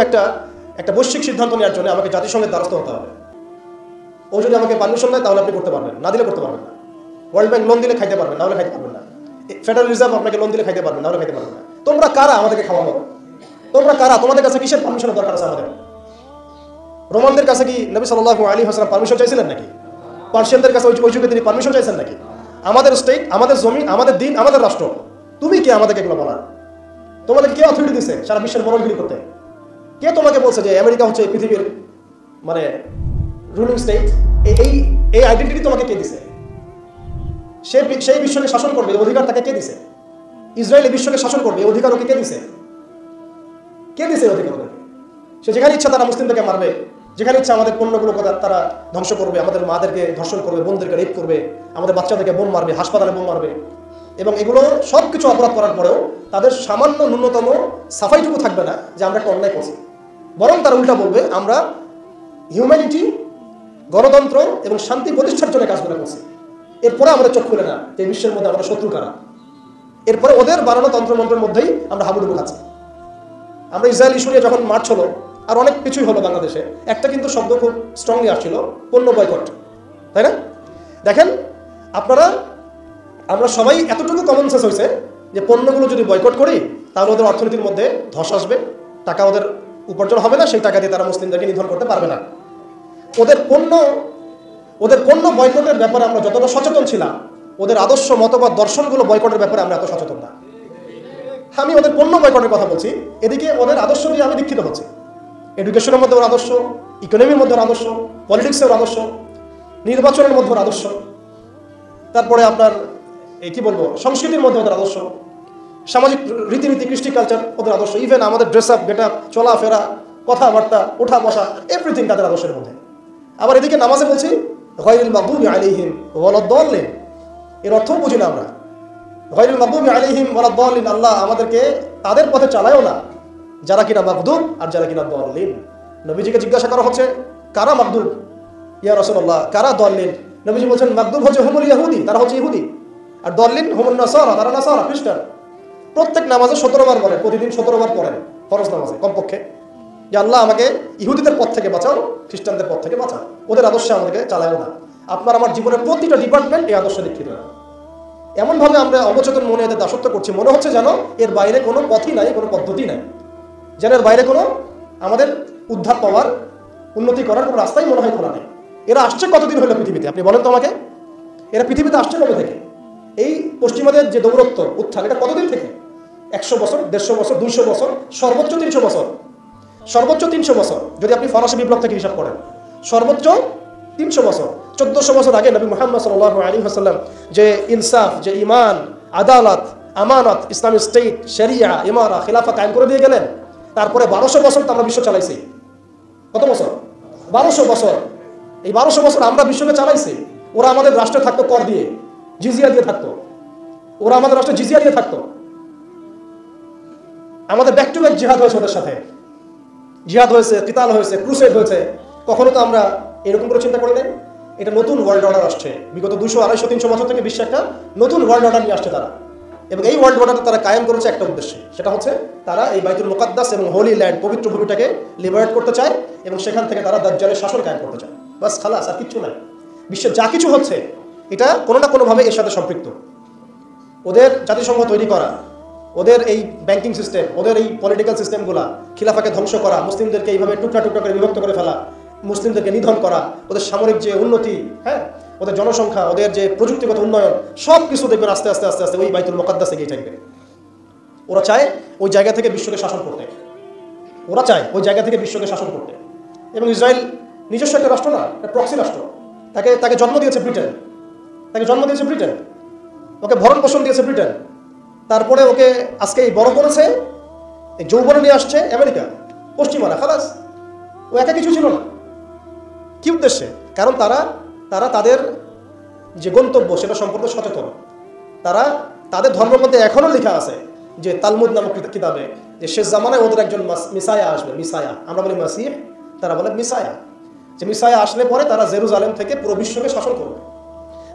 Speaker 1: একটা বৈশ্বিক সিদ্ধান্ত নেওয়ার জন্য আমাকে জাতিসংঘের দ্বারস্থ হতে হবে। ও যদি আমাকে পারমিশন দেয় তাহলে আপনি করতে পারবেন, না দিলে করতে পারবেন না। ওয়ার্ল্ড ব্যাংক লোন দিলে খাইতে পারবেন, না হলে খাইতে পারবেন না। ফেডারেল রিজার্ভ আপনাকে লোন দিলে খাইতে পারবেন, না হলে খাইতে পারবেন না। তোমরা কারা আমাদেরকে খাওয়াবো? তোমরা কারা? তোমাদের কাছে কিসের পারমিশনের দরকার আছে আমাদের? রোমানদের কাছে কি নবী সাল্লাল্লাহু আলাইহি ওয়াসাল্লাম পারমিশন চাইছিলেন নাকি? পার্সিয়ানদের কাছে ওই যুগে তিনি পারমিশন চাইছেন নাকি? আমাদের স্টেট, আমাদের জমি, আমাদের দিন, আমাদের রাষ্ট্র, তুমি কে আমাদেরকে এগুলো বলার? তোমাদের কে অথরিটি দিছে সারা বিশ্বের মরণগিরি করতে? কে তোমাকে বলছে যে আমেরিকা হচ্ছে পৃথিবীর মানে রুলিং স্টেট? এই আইডেন্টিটি তোমাকে কে দিছে? সেই বিশ্বকে শাসন করবে এই অধিকার তাকে কে দিছে? ইসরায়েল বিশ্বকে শাসন করবে এই অধিকার ওকে কে দিছে? কে দিছে এই অধিকার ওদেরকে? সে যেখানে ইচ্ছা তারা মুসলিমদেরকে মারবে, যেখানে ইচ্ছা আমাদের পণ্যগুলো তারা ধ্বংস করবে, আমাদের মাদেরকে ধর্ষণ করবে, বোনদেরকে রেপ করবে, আমাদের বাচ্চাদেরকে বোম মারবে, হাসপাতালে বোম মারবে। এবং এগুলো সব কিছু অপরাধ করার পরেও তাদের সামান্য ন্যূনতম সাফাইটুকু থাকবে না যে আমরা একটা অন্যায় করছি। বরং তারা উল্টা বলবে আমরা হিউম্যানিটি, গণতন্ত্র এবং শান্তি প্রতিষ্ঠার জন্য কাজগুলো করছি। এরপরে আমাদের চোখ খুলে না যে বিশ্বের মধ্যে আমাদের শত্রু কারা। এরপরে ওদের বানানো তন্ত্রমন্ত্রের মধ্যেই আমরা হাবুডুবু খাচ্ছি। আমরা ইসরায়েল ইস্যু নিয়ে যখন মার্চ হলো, আর অনেক কিছুই হলো বাংলাদেশে, একটা কিন্তু শব্দ খুব স্ট্রংলি আসছিল, পণ্য বয়কট, তাই না? দেখেন আমরা সবাই এতটুকু কমন সেন্স হয়েছে যে পণ্যগুলো যদি বয়কট করি তাহলে ওদের অর্থনীতির মধ্যে ধস আসবে, টাকা ওদের উপার্জন হবে না, সেই টাকা দিয়ে তারা মুসলিমদেরকে নিধন করতে পারবে না। ওদের পণ্য বয়কটের ব্যাপারে আমরা যতটা সচেতন ছিলাম, ওদের আদর্শ, মতবাদ, দর্শনগুলো বয়কটের ব্যাপারে আমরা এত সচেতন না। আমি ওদের পণ্য বয়কটের কথা বলছি, এদিকে ওদের আদর্শ দিয়ে আমি দীক্ষিত হচ্ছি। এডুকেশনের মধ্যে ওর আদর্শ, ইকোনমির মধ্যে ওর আদর্শ, পলিটিক্সের আদর্শ, নির্বাচনের মধ্যে ওর আদর্শ, তারপরে আপনার এই কি বলবো সংস্কৃতির মধ্যে ওদের আদর্শ, সামাজিক রীতিনীতি, কৃষ্টি কালচার ওদের আদর্শ, ইভেন আমাদের ড্রেস আপ, গেট আপ, চলাফেরা, কথাবার্তা, ওঠা বসা, এভরিথিং তাদের আদর্শের মধ্যে। আবার এদিকে নামাজে বলছি গায়রিল মাগদুবি আলাইহিম ওয়ালাদ-দাল্লিন, এর অর্থ বুঝি না আমরা। গায়রিল মাগদুবি আলাইহিম ওয়ালাদ-দাল্লিন, আল্লাহ আমাদেরকে তাদের পথে চালায়ও না যারা কিনা মাগদুব আর যারা কিনা দাল্লিন। নবীজিকে জিজ্ঞাসা করা হচ্ছে কারা মাগদুব ইয়া রাসূলুল্লাহ, কারা দাল্লিন? নবীজি বলছেন মাগদুব হচ্ছে হুমুল ইহুদি, তারা হচ্ছে ইহুদি, আর দাল্লিন হুমুন নাসারা, তারা নাসারা, খ্রিস্টান। প্রত্যেক নামাজে 17 বার পড়েন, প্রতিদিন 17 বার পড়েন ফরজ নামাজে কমপক্ষে, যে আল্লাহ আমাকে ইহুদিদের পথ থেকে বাঁচাও, খ্রিস্টানদের পথ থেকে বাঁচাও, ওদের আদর্শে আমাদেরকে চালায়ও না। আপনার আমার জীবনের প্রতিটা ডিপার্টমেন্ট এই আদর্শে দীক্ষিত। এমনভাবে আমরা অবচেতন মনে এদের দাসত্ব করছি, মনে হচ্ছে যেন এর বাইরে কোনো পথই নাই, কোনো পদ্ধতি নাই, যেন এর বাইরে কোনো আমাদের উদ্ধার পাওয়ার, উন্নতি করার কোনো রাস্তাই মনে হয় খোলা নেই। এরা আসছে কতদিন হলো পৃথিবীতে? আপনি বলেন তো আমাকে, এরা পৃথিবীতে আসছে কবে থেকে? এই পশ্চিমাদের যে দৌরত্ব, উত্থান, এটা কতদিন থেকে? 100 বছর, 150 বছর, 200 বছর, সর্বোচ্চ 300 বছর, সর্বোচ্চ 300 বছর যদি আপনি ফরাসি বিপ্লব থেকে হিসাব করেন, সর্বোচ্চ 300 বছর। 1400 বছর আগে নবী মুহাম্মদ সাল্লাল্লাহু আলাইহি ওয়াসাল্লাম যে ইনসাফ, যে ঈমান, আদালত, আমানত, ইসলামিক স্টেট, শরিয়া, ইমারা, খিলাফা কায়েম করে দিয়ে গেলেন। তারপরে 1200 বছর তো আমরা বিশ্ব চালাইছি। কত বছর? 1200 বছর। এই 1200 বছর আমরা বিশ্বকে চালাইছি। ওরা আমাদের রাষ্ট্রে থাকতো কর দিয়ে, জিজিয়া দিয়ে থাকতো, ওরা আমাদের রাষ্ট্রে জিজিয়া দিয়ে থাকতো। আমাদের ব্যাক টু ব্যাক জিহাদ হয়েছে ওদের সাথে, জিহাদ হয়েছে, কিতাল হয়েছে, ক্রুসেড হয়েছে। কখনো তো আমরা এরকম করে চিন্তা করি নাই। এটা নতুন ওয়ার্ল্ড অর্ডার আসছে, বিগত 200, 250, 300 বছর থেকে বিশ্বে একটা নতুন ওয়ার্ল্ড অর্ডার নিয়ে আসছে তারা। এবং এই ওয়ার্ল্ড অর্ডার তারা কায়েম করেছে একটা উদ্দেশ্যে, সেটা হচ্ছে তারা এই বাইতুল মুকাদ্দাস এবং হোলি ল্যান্ড, পবিত্র ভূমিটাকে লিবারেট করতে চায় এবং সেখান থেকে তারা দাজ্জালের শাসন কায়েম করতে চায়। বাস, খালাস, আর কিচ্ছু নাই। বিশ্বে যা কিছু হচ্ছে এটা কোনো না কোনোভাবে এর সাথে সম্পৃক্ত। ওদের জাতিসংঘ তৈরি করা, ওদের এই ব্যাংকিং সিস্টেম, ওদের এই পলিটিক্যাল সিস্টেমগুলা, খিলাফাকে ধ্বংস করা, মুসলিমদেরকে এইভাবে টুকরা টুকরা করে বিভক্ত করে ফেলা, মুসলিমদেরকে নিধন করা, ওদের সামরিক যে উন্নতি, হ্যাঁ, ওদের জনসংখ্যা, ওদের যে প্রযুক্তিগত উন্নয়ন, সব কিছু দেখবেন আস্তে আস্তে আস্তে আস্তে ওই বাইতুল মুকাদ্দাসে গিয়ে থাকবে। ওরা চায় ওই জায়গা থেকে বিশ্বকে শাসন করতে, ওরা চায় ওই জায়গা থেকে বিশ্বকে শাসন করতে। এবং ইসরায়েল নিজস্ব একটা রাষ্ট্র না, একটা প্রক্সি রাষ্ট্র। তাকে জন্ম দিয়েছে ব্রিটেন, ওকে ভরণ পোষণ দিয়েছে ব্রিটেন। তারপরে ওকে আজকে এই বড় করেছে, এই যৌবনে নিয়ে আসছে আমেরিকা, পশ্চিমারা। খালাস, ও একা কিছু ছিল না। কি উদ্দেশ্যে? কারণ তারা তাদের যে গন্তব্য সেটা সম্পর্কে সচেতন। তাদের ধর্মের মধ্যে এখনো লেখা আছে যে তালমুদ নামক কিতাবে যে শেষ জামানায় ওদের একজন মিসায়া আসবে। মিসায়া, আমরা বলি মাসিহ, তারা বলে মিসায়া। যে মিসায়া আসলে পরে তারা জেরুজালেম থেকে পুরো বিশ্বকে শাসন করবে।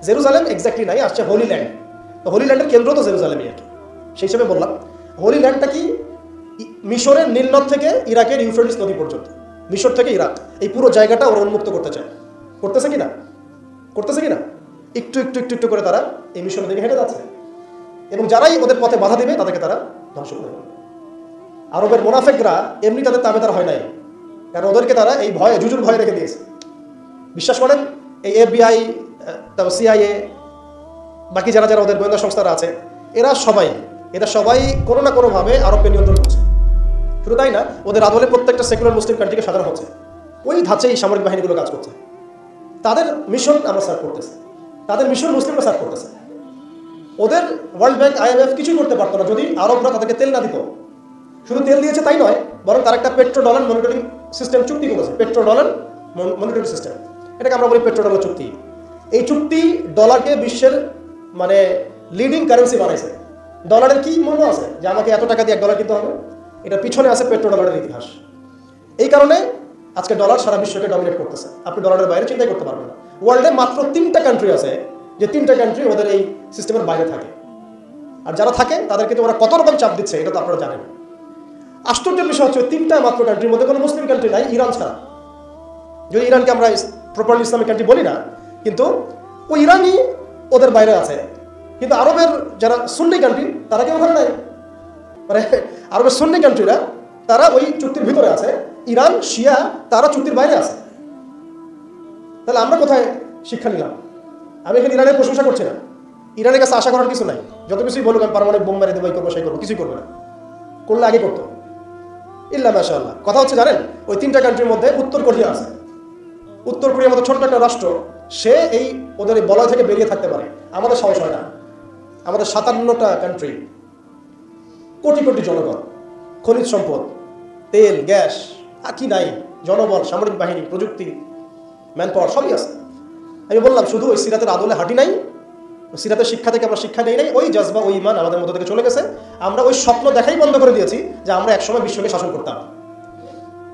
Speaker 1: জেরুজালেম এক্স্যাক্টলি নাই, আসছে হোলি ল্যান্ড। তো হোলি ল্যান্ডের কেন্দ্র তো জেরুজালেমই আর কি। সেই হিসেবে বললাম হোলি ল্যান্ডটা কি মিশরের নীলনদ থেকে ইরাকের ইউফ্রেটিস নদী পর্যন্ত, মিশর থেকে ইরাক, এই পুরো জায়গাটা ওরা উন্মুক্ত করতে চায়। করতেছে কিনা একটু একটু একটু একটু করে তারা এই মিশনের দিকে হেঁটে যাচ্ছে। এবং যারাই ওদের পথে বাধা দেবে তাদেরকে তারা ধ্বংস করে ফেলবে। আরবের মুনাফিকরা এমনি তাদের তাবেদার হয় নাই, কারণ ওদেরকে তারা এই ভয়ে, জুজুর ভয় রেখে দিয়েছে। বিশ্বাস করেন, এই FBI, তারপর CIA, বাকি যারা যারা ওদের গোয়েন্দা সংস্থারা আছে, এরা সবাই কোনো না কোনোভাবে আরবকে নিয়ন্ত্রণ করছে। শুধু তাই না, ওদের আদলে প্রত্যেকটা সেকুলার মুসলিম কান্ট্রিকে সাধারণ হচ্ছে, ওই ধাঁচেই সামরিক বাহিনীগুলো কাজ করছে। তাদের মিশন আমরা সার্ভ করতেছি, তাদের মিশন মুসলিমরা সার্ভ করতেছে। ওদের ওয়ার্ল্ড ব্যাংক, IMF কিছুই করতে পারতো না যদি আরবরা তাদেরকে তেল না দিত। শুধু তেল দিয়েছে তাই নয়, বরং তারা একটা পেট্রো ডলার মনিটরিং সিস্টেম চুক্তি করেছে। পেট্রো ডলার মনিটরিং সিস্টেম, এটাকে আমরা বলি পেট্রো ডলার চুক্তি। এই চুক্তি ডলারকে বিশ্বের মানে লিডিং কারেন্সি বানাইছে। ডলারের কি মূল্য আছে যে আমাকে এত টাকা দিয়ে $1 কিনতে হবে? এটা পিছনে আছে পেট্রো ডলারের ইতিহাস। এই কারণে আজকে ডলার সারা বিশ্বকে ডমিনেট করতেছে। আপনি ডলারের বাইরে চিন্তাই করতে পারবেন না। ওয়ার্ল্ডে মাত্র 3টা কান্ট্রি আছে যে 3টা কান্ট্রি ওদের এই সিস্টেমের বাইরে থাকে, আর যারা থাকে তাদেরকে তো ওরা কত রকম চাপ দিচ্ছে এটা তো আপনারা জানেন। আশ্চর্যের বিষয় হচ্ছে 3টা মাত্র কান্ট্রির মধ্যে কোনো মুসলিম কান্ট্রি নাই, ইরান ছাড়া। যদি ইরানকে আমরা প্রপারলি ইসলামিক কান্ট্রি বলি না, কিন্তু ওই ইরানই ওদের বাইরে আছে। কিন্তু আরবের যারা সুন্নি কান্ট্রি তারা কেউ ওখানে নাই, মানে আরবের সুন্নি কান্ট্রিরা তারা ওই চুক্তির ভিতরে আছে। ইরান, শিয়া তারা চুক্তির বাইরে আছে। তাহলে আমরা কোথায় শিক্ষা নিলাম? আমি এখানে ইরানের প্রশংসা করছি না, ইরানের কাছে আশা করার কিছু নাই। যত কিছুই বলুক আমি পারমাণবিক বোম মেরে দেবো, এই করবো সেই করবো, কিছুই করবে না। করলে আগে করতো, ইল্লা মাশাআল্লাহ। কথা হচ্ছে জানেন, ওই 3টা কান্ট্রির মধ্যে উত্তর কোরিয়া আছে। উত্তর কোরিয়ার মতো ছোট্ট একটা রাষ্ট্র, সে এই ওদের এই বলয় থেকে বেরিয়ে থাকতে পারে। আমাদের সাহস হয় না। আমাদের 57টা কান্ট্রি, কোটি কোটি জনগণ, খনিজ সম্পদ, তেল, গ্যাস, আর কি নাই, জনবল, সামরিক বাহিনী, প্রযুক্তি, ম্যান পাওয়ার সবই আছে। আমি বললাম শুধু ওই সিরাতের আদলে হাঁটি নাই, সিরাতের শিক্ষা থেকে আমরা শিক্ষা নেই নাই, ওই জজবা, ওই ইমান আমাদের মধ্যে থেকে চলে গেছে। আমরা ওই স্বপ্ন দেখাই বন্ধ করে দিয়েছি যে আমরা একসময় বিশ্বকে শাসন করতাম।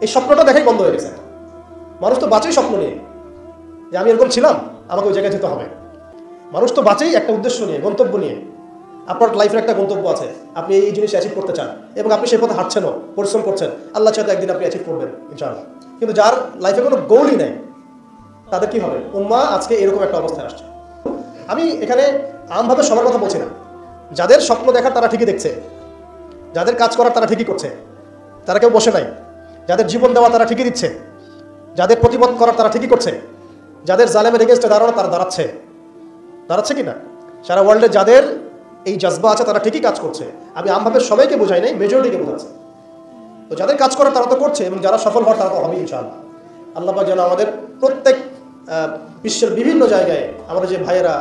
Speaker 1: এই স্বপ্নটা দেখাই বন্ধ হয়ে গেছে। মানুষ তো বাঁচেই স্বপ্ন নিয়ে যে আমি এরকম ছিলাম, আমাকে ওই জায়গায় যেতে হবে। মানুষ তো বাঁচেই একটা উদ্দেশ্য নিয়ে, গন্তব্য নিয়ে। আপনার লাইফের একটা গন্তব্য আছে, আপনি এই জিনিস অ্যাচিভ করতে চান এবং আপনি সেই পথে হাঁটছেনও, পরিশ্রম করছেন। আল্লাহ চাইতে একদিন আপনি অ্যাচিভ করবেন ইনশাআল্লাহ। কিন্তু যার লাইফে কোনো গোলই নেই, তাদের কি হবে? উম্মাহ আজকে এরকম একটা অবস্থায় আসছে। আমি এখানে আমভাবে সবার কথা বলছি না। যাদের স্বপ্ন দেখার তারা ঠিকই দেখছে, যাদের কাজ করার তারা ঠিকই করছে, তারা কেউ বসে নাই। যাদের জীবন দেওয়া তারা ঠিকই দিচ্ছে, যাদের প্রতিবাদ করার তারা ঠিকই করছে, যাদের জালেমের এগেনস্টে দাঁড়ানো তারা দাঁড়াচ্ছে কি না? সারা ওয়ার্ল্ডে যাদের এই জজবা আছে তারা ঠিকই কাজ করছে। আমি আমভাবে সবাইকে বোঝাই নাই, মেজরিটিকে বোঝাচ্ছি। তো যাদের কাজ করার তারা তো করছে, এবং যারা সফল হওয়ার তারা তো হবে ইনশাআল্লাহ। আল্লাহ পাক যেন আমাদের প্রত্যেক বিশ্বের বিভিন্ন জায়গায় আমাদের যে ভাইয়েরা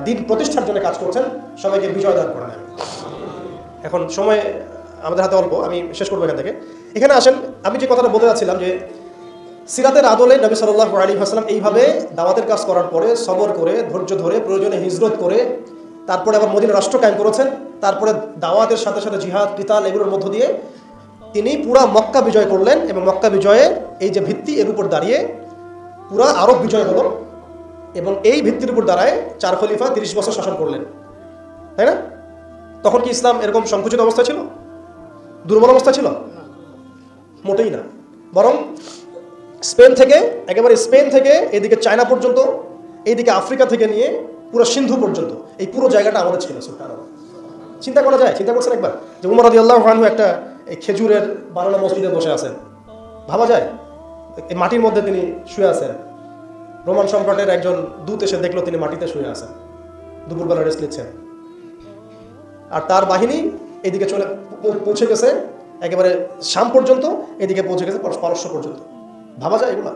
Speaker 1: দিন প্রতিষ্ঠার জন্য কাজ করছেন সবাইকে বিজয় দান করেন। এখন সময় আমাদের হাতে অল্প, আমি শেষ করবো এখান থেকে। এখানে আসেন, আমি যে কথাটা বলতে চাচ্ছিলাম যে সিরাতের আদলে নবী সাল্লাল্লাহু আলাইহি ওয়াসাল্লাম এইভাবে দাওয়াতের কাজ করার পরে সবর করে, ধৈর্য ধরে, প্রয়োজনে হিজরত করে, তারপরে আবার মদিনা রাষ্ট্র কায়েম করেছেন। তারপরে দাওয়াতের সাথে সাথে জিহাদ, কিতাল, এগুলোর মধ্য দিয়ে তিনি পুরা মক্কা বিজয় করলেন। এবং মক্কা বিজয়ে এই যে ভিত্তি, এর উপর দাঁড়িয়ে পুরা আরব বিজয় হলো। এবং এই ভিত্তির উপর দাঁড়ায় 4 খলিফা 30 বছর শাসন করলেন, তাই না? তখন কি ইসলাম এরকম সংকুচিত অবস্থা ছিল, দুর্বল অবস্থা ছিল? মোটেই না। বরং স্পেন থেকে এদিকে চায়না পর্যন্ত, এইদিকে আফ্রিকা থেকে নিয়ে পুরো সিন্ধু পর্যন্ত এই পুরো জায়গাটা আমাদের ছিল। সুবহানাল্লাহ। চিন্তা করা যায়? চিন্তা করছেন একবার যে উমর রাদিয়াল্লাহু আনহু একটা এই খেজুরের বানানো মসজিদে বসে আছেন? ভাবা যায়? এই মাটির মধ্যে তিনি শুয়ে আছেন। রোমান সম্রাটের একজন দূত এসে দেখলো তিনি মাটিতে শুয়ে আছেন, দুপুরবেলা রেস্ট নিচ্ছেন। আর তার বাহিনী এদিকে পৌঁছে গেছে একেবারে শাম পর্যন্ত, এদিকে পৌঁছে গেছে পারস্য পর্যন্ত। ভাবা যায় এগুলা?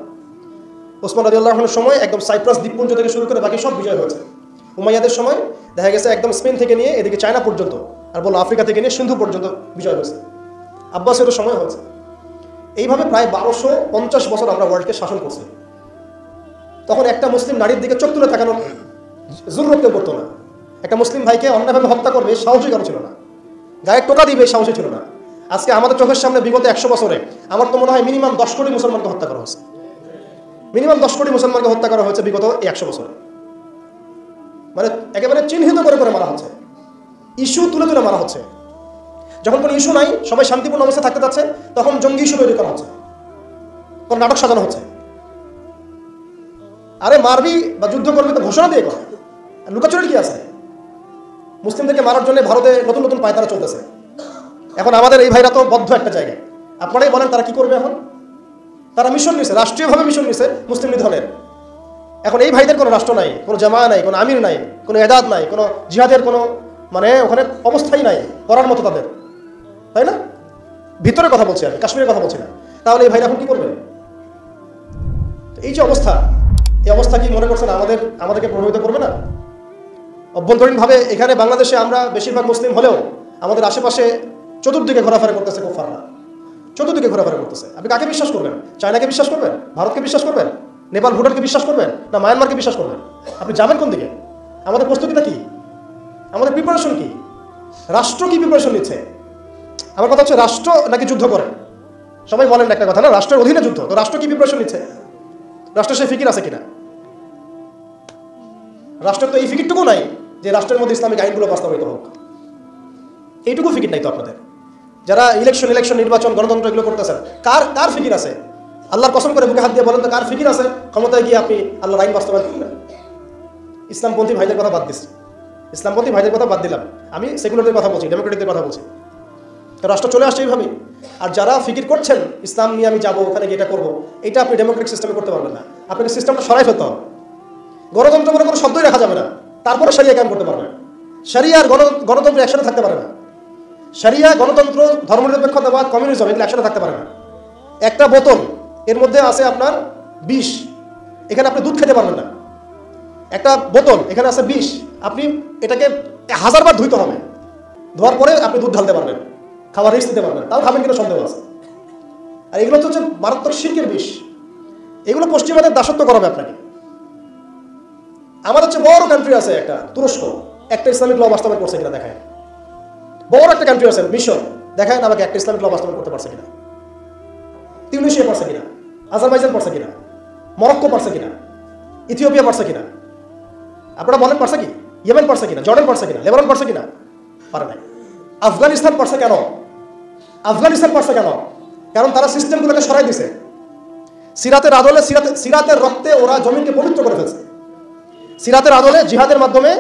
Speaker 1: ওসমান রাদিয়াল্লাহু আনহুর সময় একদম সাইপ্রাস দ্বীপপুঞ্জ থেকে শুরু করে বাকি সব বিজয় হয়েছে। উমাইয়াদের সময় দেখা গেছে একদম স্পেন থেকে নিয়ে এদিকে চায়না পর্যন্ত, আর বললো আফ্রিকা থেকে নিয়ে সিন্ধু পর্যন্ত বিজয় হয়েছে। আব্বাসেরও সময় হয়েছে। এইভাবে প্রায় 1250 বছর আমরা ওয়ার্ল্ডকে শাসন করছি। তখন একটা মুসলিম নারীর দিকে চোখ তুলে তাকানোর জরুরত কেউ করতো না। একটা মুসলিম ভাইকে অন্যায়ভাবে হত্যা করবে সাহসী কারো ছিল না, গায়ে টোকা দিবে সাহসী ছিল না। আজকে আমাদের চোখের সামনে বিগত 100 বছরে আমার তো মনে হয় মিনিমাম 10 কোটি মুসলমানকে হত্যা করা হয়েছে। মিনিমাম 10 কোটি মুসলমানকে হত্যা করা হয়েছে বিগত 100 বছরে। মানে একেবারে চিহ্নিত করে করে মারা হচ্ছে, ইস্যু তুলে তুলে মারা হচ্ছে। যখন কোনো ইস্যু নাই, সবাই শান্তিপূর্ণ অবস্থায় থাকতে যাচ্ছে, তখন জঙ্গি ইস্যু তৈরি করা হচ্ছে, কোন নাটক সাজানো হচ্ছে। আরে মারবি বা যুদ্ধ করবি তো ঘোষণা দিয়ে কর, লুকাচুরি কি আছে? মুসলিমদেরকে মারার জন্য ভারতে নতুন নতুন পায়তারা চলতেছে। এখন আমাদের এই ভাইরা তো বদ্ধ একটা জায়গায়। আপনারাই বলেন তারা কি করবে এখন? তারা মিশন নিছে, রাষ্ট্রীয়ভাবে মিশন নিছে মুসলিম নিধনের। এখন এই ভাইদের কোনো রাষ্ট্র নাই, কোনো জামা নাই, কোনো আমির নাই, কোনো এদাদ নাই, কোনো জিহাদের কোনো মানে ওখানে অবস্থাই নাই করার মতো তাদের, তাই না? ভিতরে কথা বলছি আমি, কাশ্মীরের কথা বলছি না। তাহলে এই ভাইরা এখন কি করবে? এই যে অবস্থা, এই অবস্থা কি মনে করছেন আমাদেরকে প্রভাবিত করবে না? অভ্যন্তরীণভাবে এখানে বাংলাদেশে আমরা বেশিরভাগ মুসলিম হলেও আমাদের আশেপাশে চতুর্দিকে ঘোরাফেরা করতেছে কুফাররা, চতুর্দিকে ঘোরাফেরা করতেছে। আপনি কাকে বিশ্বাস করবেন? চায়নাকে বিশ্বাস করবেন? ভারতকে বিশ্বাস করবেন? নেপাল ভুটানকে বিশ্বাস করবেন? না মায়ানমারকে বিশ্বাস করবেন? আপনি যাবেন কোন দিকে? আমাদের প্রস্তুতিটা কি? আমাদের প্রিপারেশন কি? রাষ্ট্র কি প্রিপারেশন নিচ্ছে? আমার কথা হচ্ছে রাষ্ট্র নাকি যুদ্ধ করে? সবাই বলেন একটা কথা না, রাষ্ট্রের অধীনে যুদ্ধ, তো রাষ্ট্র কি প্রিপারেশন নিচ্ছে? রাষ্ট্রের সেই ফিকির আছে কিনা? রাষ্ট্রের তো এই ফিকিরটুকু নাই যে রাষ্ট্রের মধ্যে ইসলামিক আইনগুলো বাস্তবায়িত হোক, এইটুকু ফিকির নাই তো আপনাদের। যারা ইলেকশন নির্বাচন গণতন্ত্র এগুলো করতেছেন, কার ফিকির আছে? আল্লাহর কসম করে বুকে হাত দিয়ে বলেন তো কার ফিকির আছে ক্ষমতায় গিয়ে আপনি আল্লাহর আইন বাস্তবায়ন করবেন? ইসলামপন্থী ভাইদের কথা বাদ দিচ্ছি, ইসলামপন্থী ভাইদের কথা বাদ দিলাম, আমি সেকুলারদের কথা বলছি, ডেমোক্রেটিকদের কথা বলছি। রাষ্ট্র চলে আসছে এইভাবেই। আর যারা ফিকির করছেন ইসলাম নিয়ে আমি যাবো ওখানে গিয়ে এটা করবো, এটা আপনি ডেমোক্রেটিক সিস্টেমে করতে পারবেন না। আপনাকে সিস্টেমটা সরাই ফেলতে হবে। গণতন্ত্র বলে কোনো শব্দই রাখা যাবে না, তারপরে শরিয়া কায়েম করতে পারবেন। শরিয়া আর গণতন্ত্র একসাথে থাকতে পারে না। শরিয়া, গণতন্ত্র, ধর্মনিরপেক্ষতাবাদ, কমিউনিজম এগুলো একসাথে থাকতে পারে না। একটা বোতল, এর মধ্যে আছে আপনার বিষ, এখানে আপনি দুধ খেতে পারবেন না। একটা বোতল, এখানে আছে বিষ, আপনি এটাকে 1000 বার ধুইতে হবে, ধোয়ার পরে আপনি দুধ ঢালতে পারবেন, খাবার রিস্ক দিতে পারবেন, তাও খাবেন কিনা সন্দেহ আছে। আর এগুলো হচ্ছে মারাত্মক শিরকের বিষ। এগুলো পশ্চিমাদের দাসত্ব করাবে আপনাকে। আমাদের হচ্ছে বড় কান্ট্রি আছে একটা তুরস্ক, একটা ইসলামিক ল বাস্তবায়ন করছে কিনা দেখায়। বড় একটা কান্ট্রি আছে মিশর, দেখায় আমাকে একটা ইসলামিক ল বাস্তবায়ন করতে পারছে কিনা। তিউনিসিয়া পারছে কিনা, আজারবাইজান পারছে কিনা, মরক্কো পারছে কিনা, ইথিওপিয়া পারছে কিনা? আপনারা বলেন পারছে কি? ইয়েমেন পারছে কিনা? জর্ডান পারছে কিনা? লেবানন পারছে কিনা? পারে নাই। আফগানিস্তান পারছে কেন? আফগানিস্তান পারছে কেন? কারণ তারা সিস্টেমগুলোকে সরাই দিছে। সিরাতের আদলে, সিরাতের রক্তে ওরা জমিনকে পবিত্র করে ফেলছে। সিরাতের আদলে জিহাদের মাধ্যমে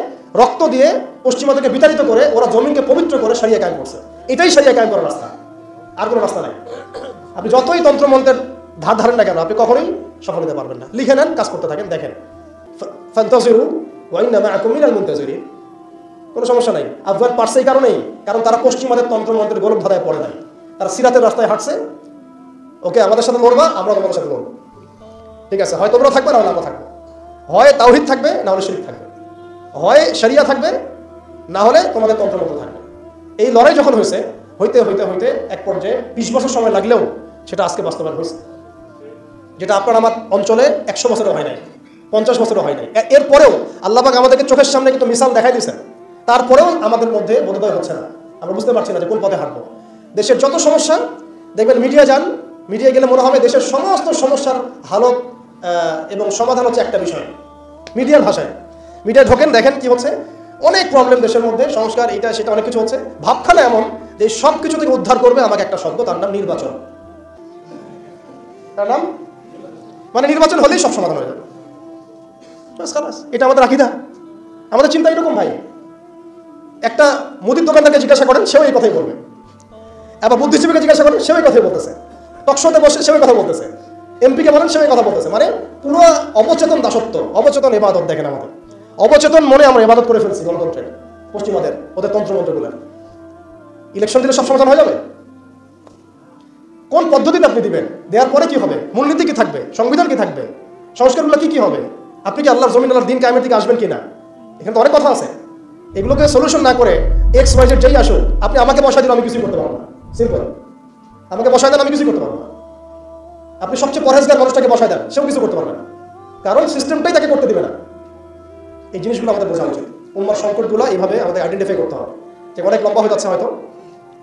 Speaker 1: রক্ত দিয়ে পশ্চিমাদেরকে বিতাড়িত করে ওরা জমিনকে পবিত্র করে শরিয়া কায়েম করছে। এটাই শরিয়া কায়েম করার রাস্তা, আর কোনো রাস্তা নাই। আপনি যতই তন্ত্রমন্ত্রের ধার ধারেন না কেন, আপনি কখনোই সফল হতে পারবেন না। লিখে নেন, কাজ করতে থাকেন, দেখেন। ফান্তাজিরু ওয়া ইন্না মাআকুম মিনাল মুনতাজিরিন। কোনো সমস্যা নাই। আফগান পারছে এই কারণেই, কারণ তারা পশ্চিমাদের তন্ত্রমন্ত্রের গোলক ধাঁধায় পড়ে নাই। তারা সিরাতের রাস্তায় হাঁটছে। ওকে, আমাদের সাথে লড়বা, আমরা তোমাদের সাথে লড়বো, ঠিক আছে? হয় তোমরা থাকবে, না হলে আমরা থাকবো। হয় তাওহীদ থাকবে, না হলে শিরক থাকবে। হয় শরিয়া থাকবে, না হলে তোমাদের তন্ত্রমন্ত্র থাকবে। এই লড়াই যখন হয়েছে, হইতে হইতে হইতে এক পর্যায়ে 20 বছর সময় লাগলেও সেটা আজকে বাস্তবায়ন হয়েছে। যেটা আপনার আমার অঞ্চলে 100 বছরও হয় নাই, 50 বছরও হয় নাই। এরপরেও আল্লাহ পাক আমাদেরকে চোখের সামনে কিন্তু মিসাল দেখাই দিয়েছেন। তারপরেও আমাদের মধ্যে বোধোদয় হচ্ছে না, আমরা বুঝতে পারছি না যে কোন পথে হাঁটবো। দেশের যত সমস্যা দেখবেন, মিডিয়া যান, মিডিয়া গেলে মনে হবে দেশের সমস্ত সমস্যার হালত এবং সমাধান হচ্ছে একটা বিষয়, মিডিয়ার ভাষায়। মিডিয়া ঢোকেন, দেখেন কি হচ্ছে, অনেক প্রবলেম দেশের মধ্যে, সংস্কার, এটা সেটা অনেক কিছু হচ্ছে। ভাবখানা এমন যে সব কিছু থেকে উদ্ধার করবে আমাকে একটা শব্দ, তার নাম নির্বাচন। তার নাম মানে নির্বাচন হলেই সব সমাধান হয়ে যাবে। এটা আমাদের আকীদা, আমাদের চিন্তা এরকম ভাই। একটা মুদির দোকানদারকে জিজ্ঞাসা করেন, সেও এই কথাই বলবে। আবার বুদ্ধিজীবীকে জিজ্ঞাসা করেন, সেও এই কথাই বলতেছে। টকশোতে বসে সেও কথা বলতেছে। এমপিকে বলেন, সেও কথা বলতেছে। মানে পুরো অবচেতন দাসত্ব, অবচেতন ইবাদত। দেখেন আমাদের অবচেতন মনে আমরা ইবাদত করে ফেলছি গণতন্ত্রের, পশ্চিমাদের, ওদের তন্ত্রমন্ত্রগুলো। ইলেকশন দিলে সব সমাধান হয়ে যাবে? কোন পদ্ধতিতে আপনি দিবেন? দেওয়ার পরে কি হবে? মূলনীতি কি থাকবে? সংবিধান কি থাকবে? সংস্কারগুলো কি হবে? আপনি কি আল্লাহর জমিন, আল্লাহর দিন কায়েমের দিকে আসবেন কিনা? এখানে তো অনেক কথা আছে। এগুলোকে সলিউশন না করে XYZ যেই আসুক, আপনি আমাকে বসায় দিলে আমি কিছুই করতে পারবো না। সিম্পল, আমাকে বসায় দেন, আমি কিছুই করতে পারবো না। আপনি সবচেয়ে পরহেজগার মানুষটাকে বসায় দেন, সেও কিছু করতে পারবে না, কারণ সিস্টেমটাই তাকে করতে দিবে না। এই জিনিসগুলো আমাদের বোঝা উচিত। উম্মার সংকটগুলো এইভাবে আমাদের আইডেন্টিফাই করতে হবে। যে অনেক লম্বা হয়ে যাচ্ছে, হয়তো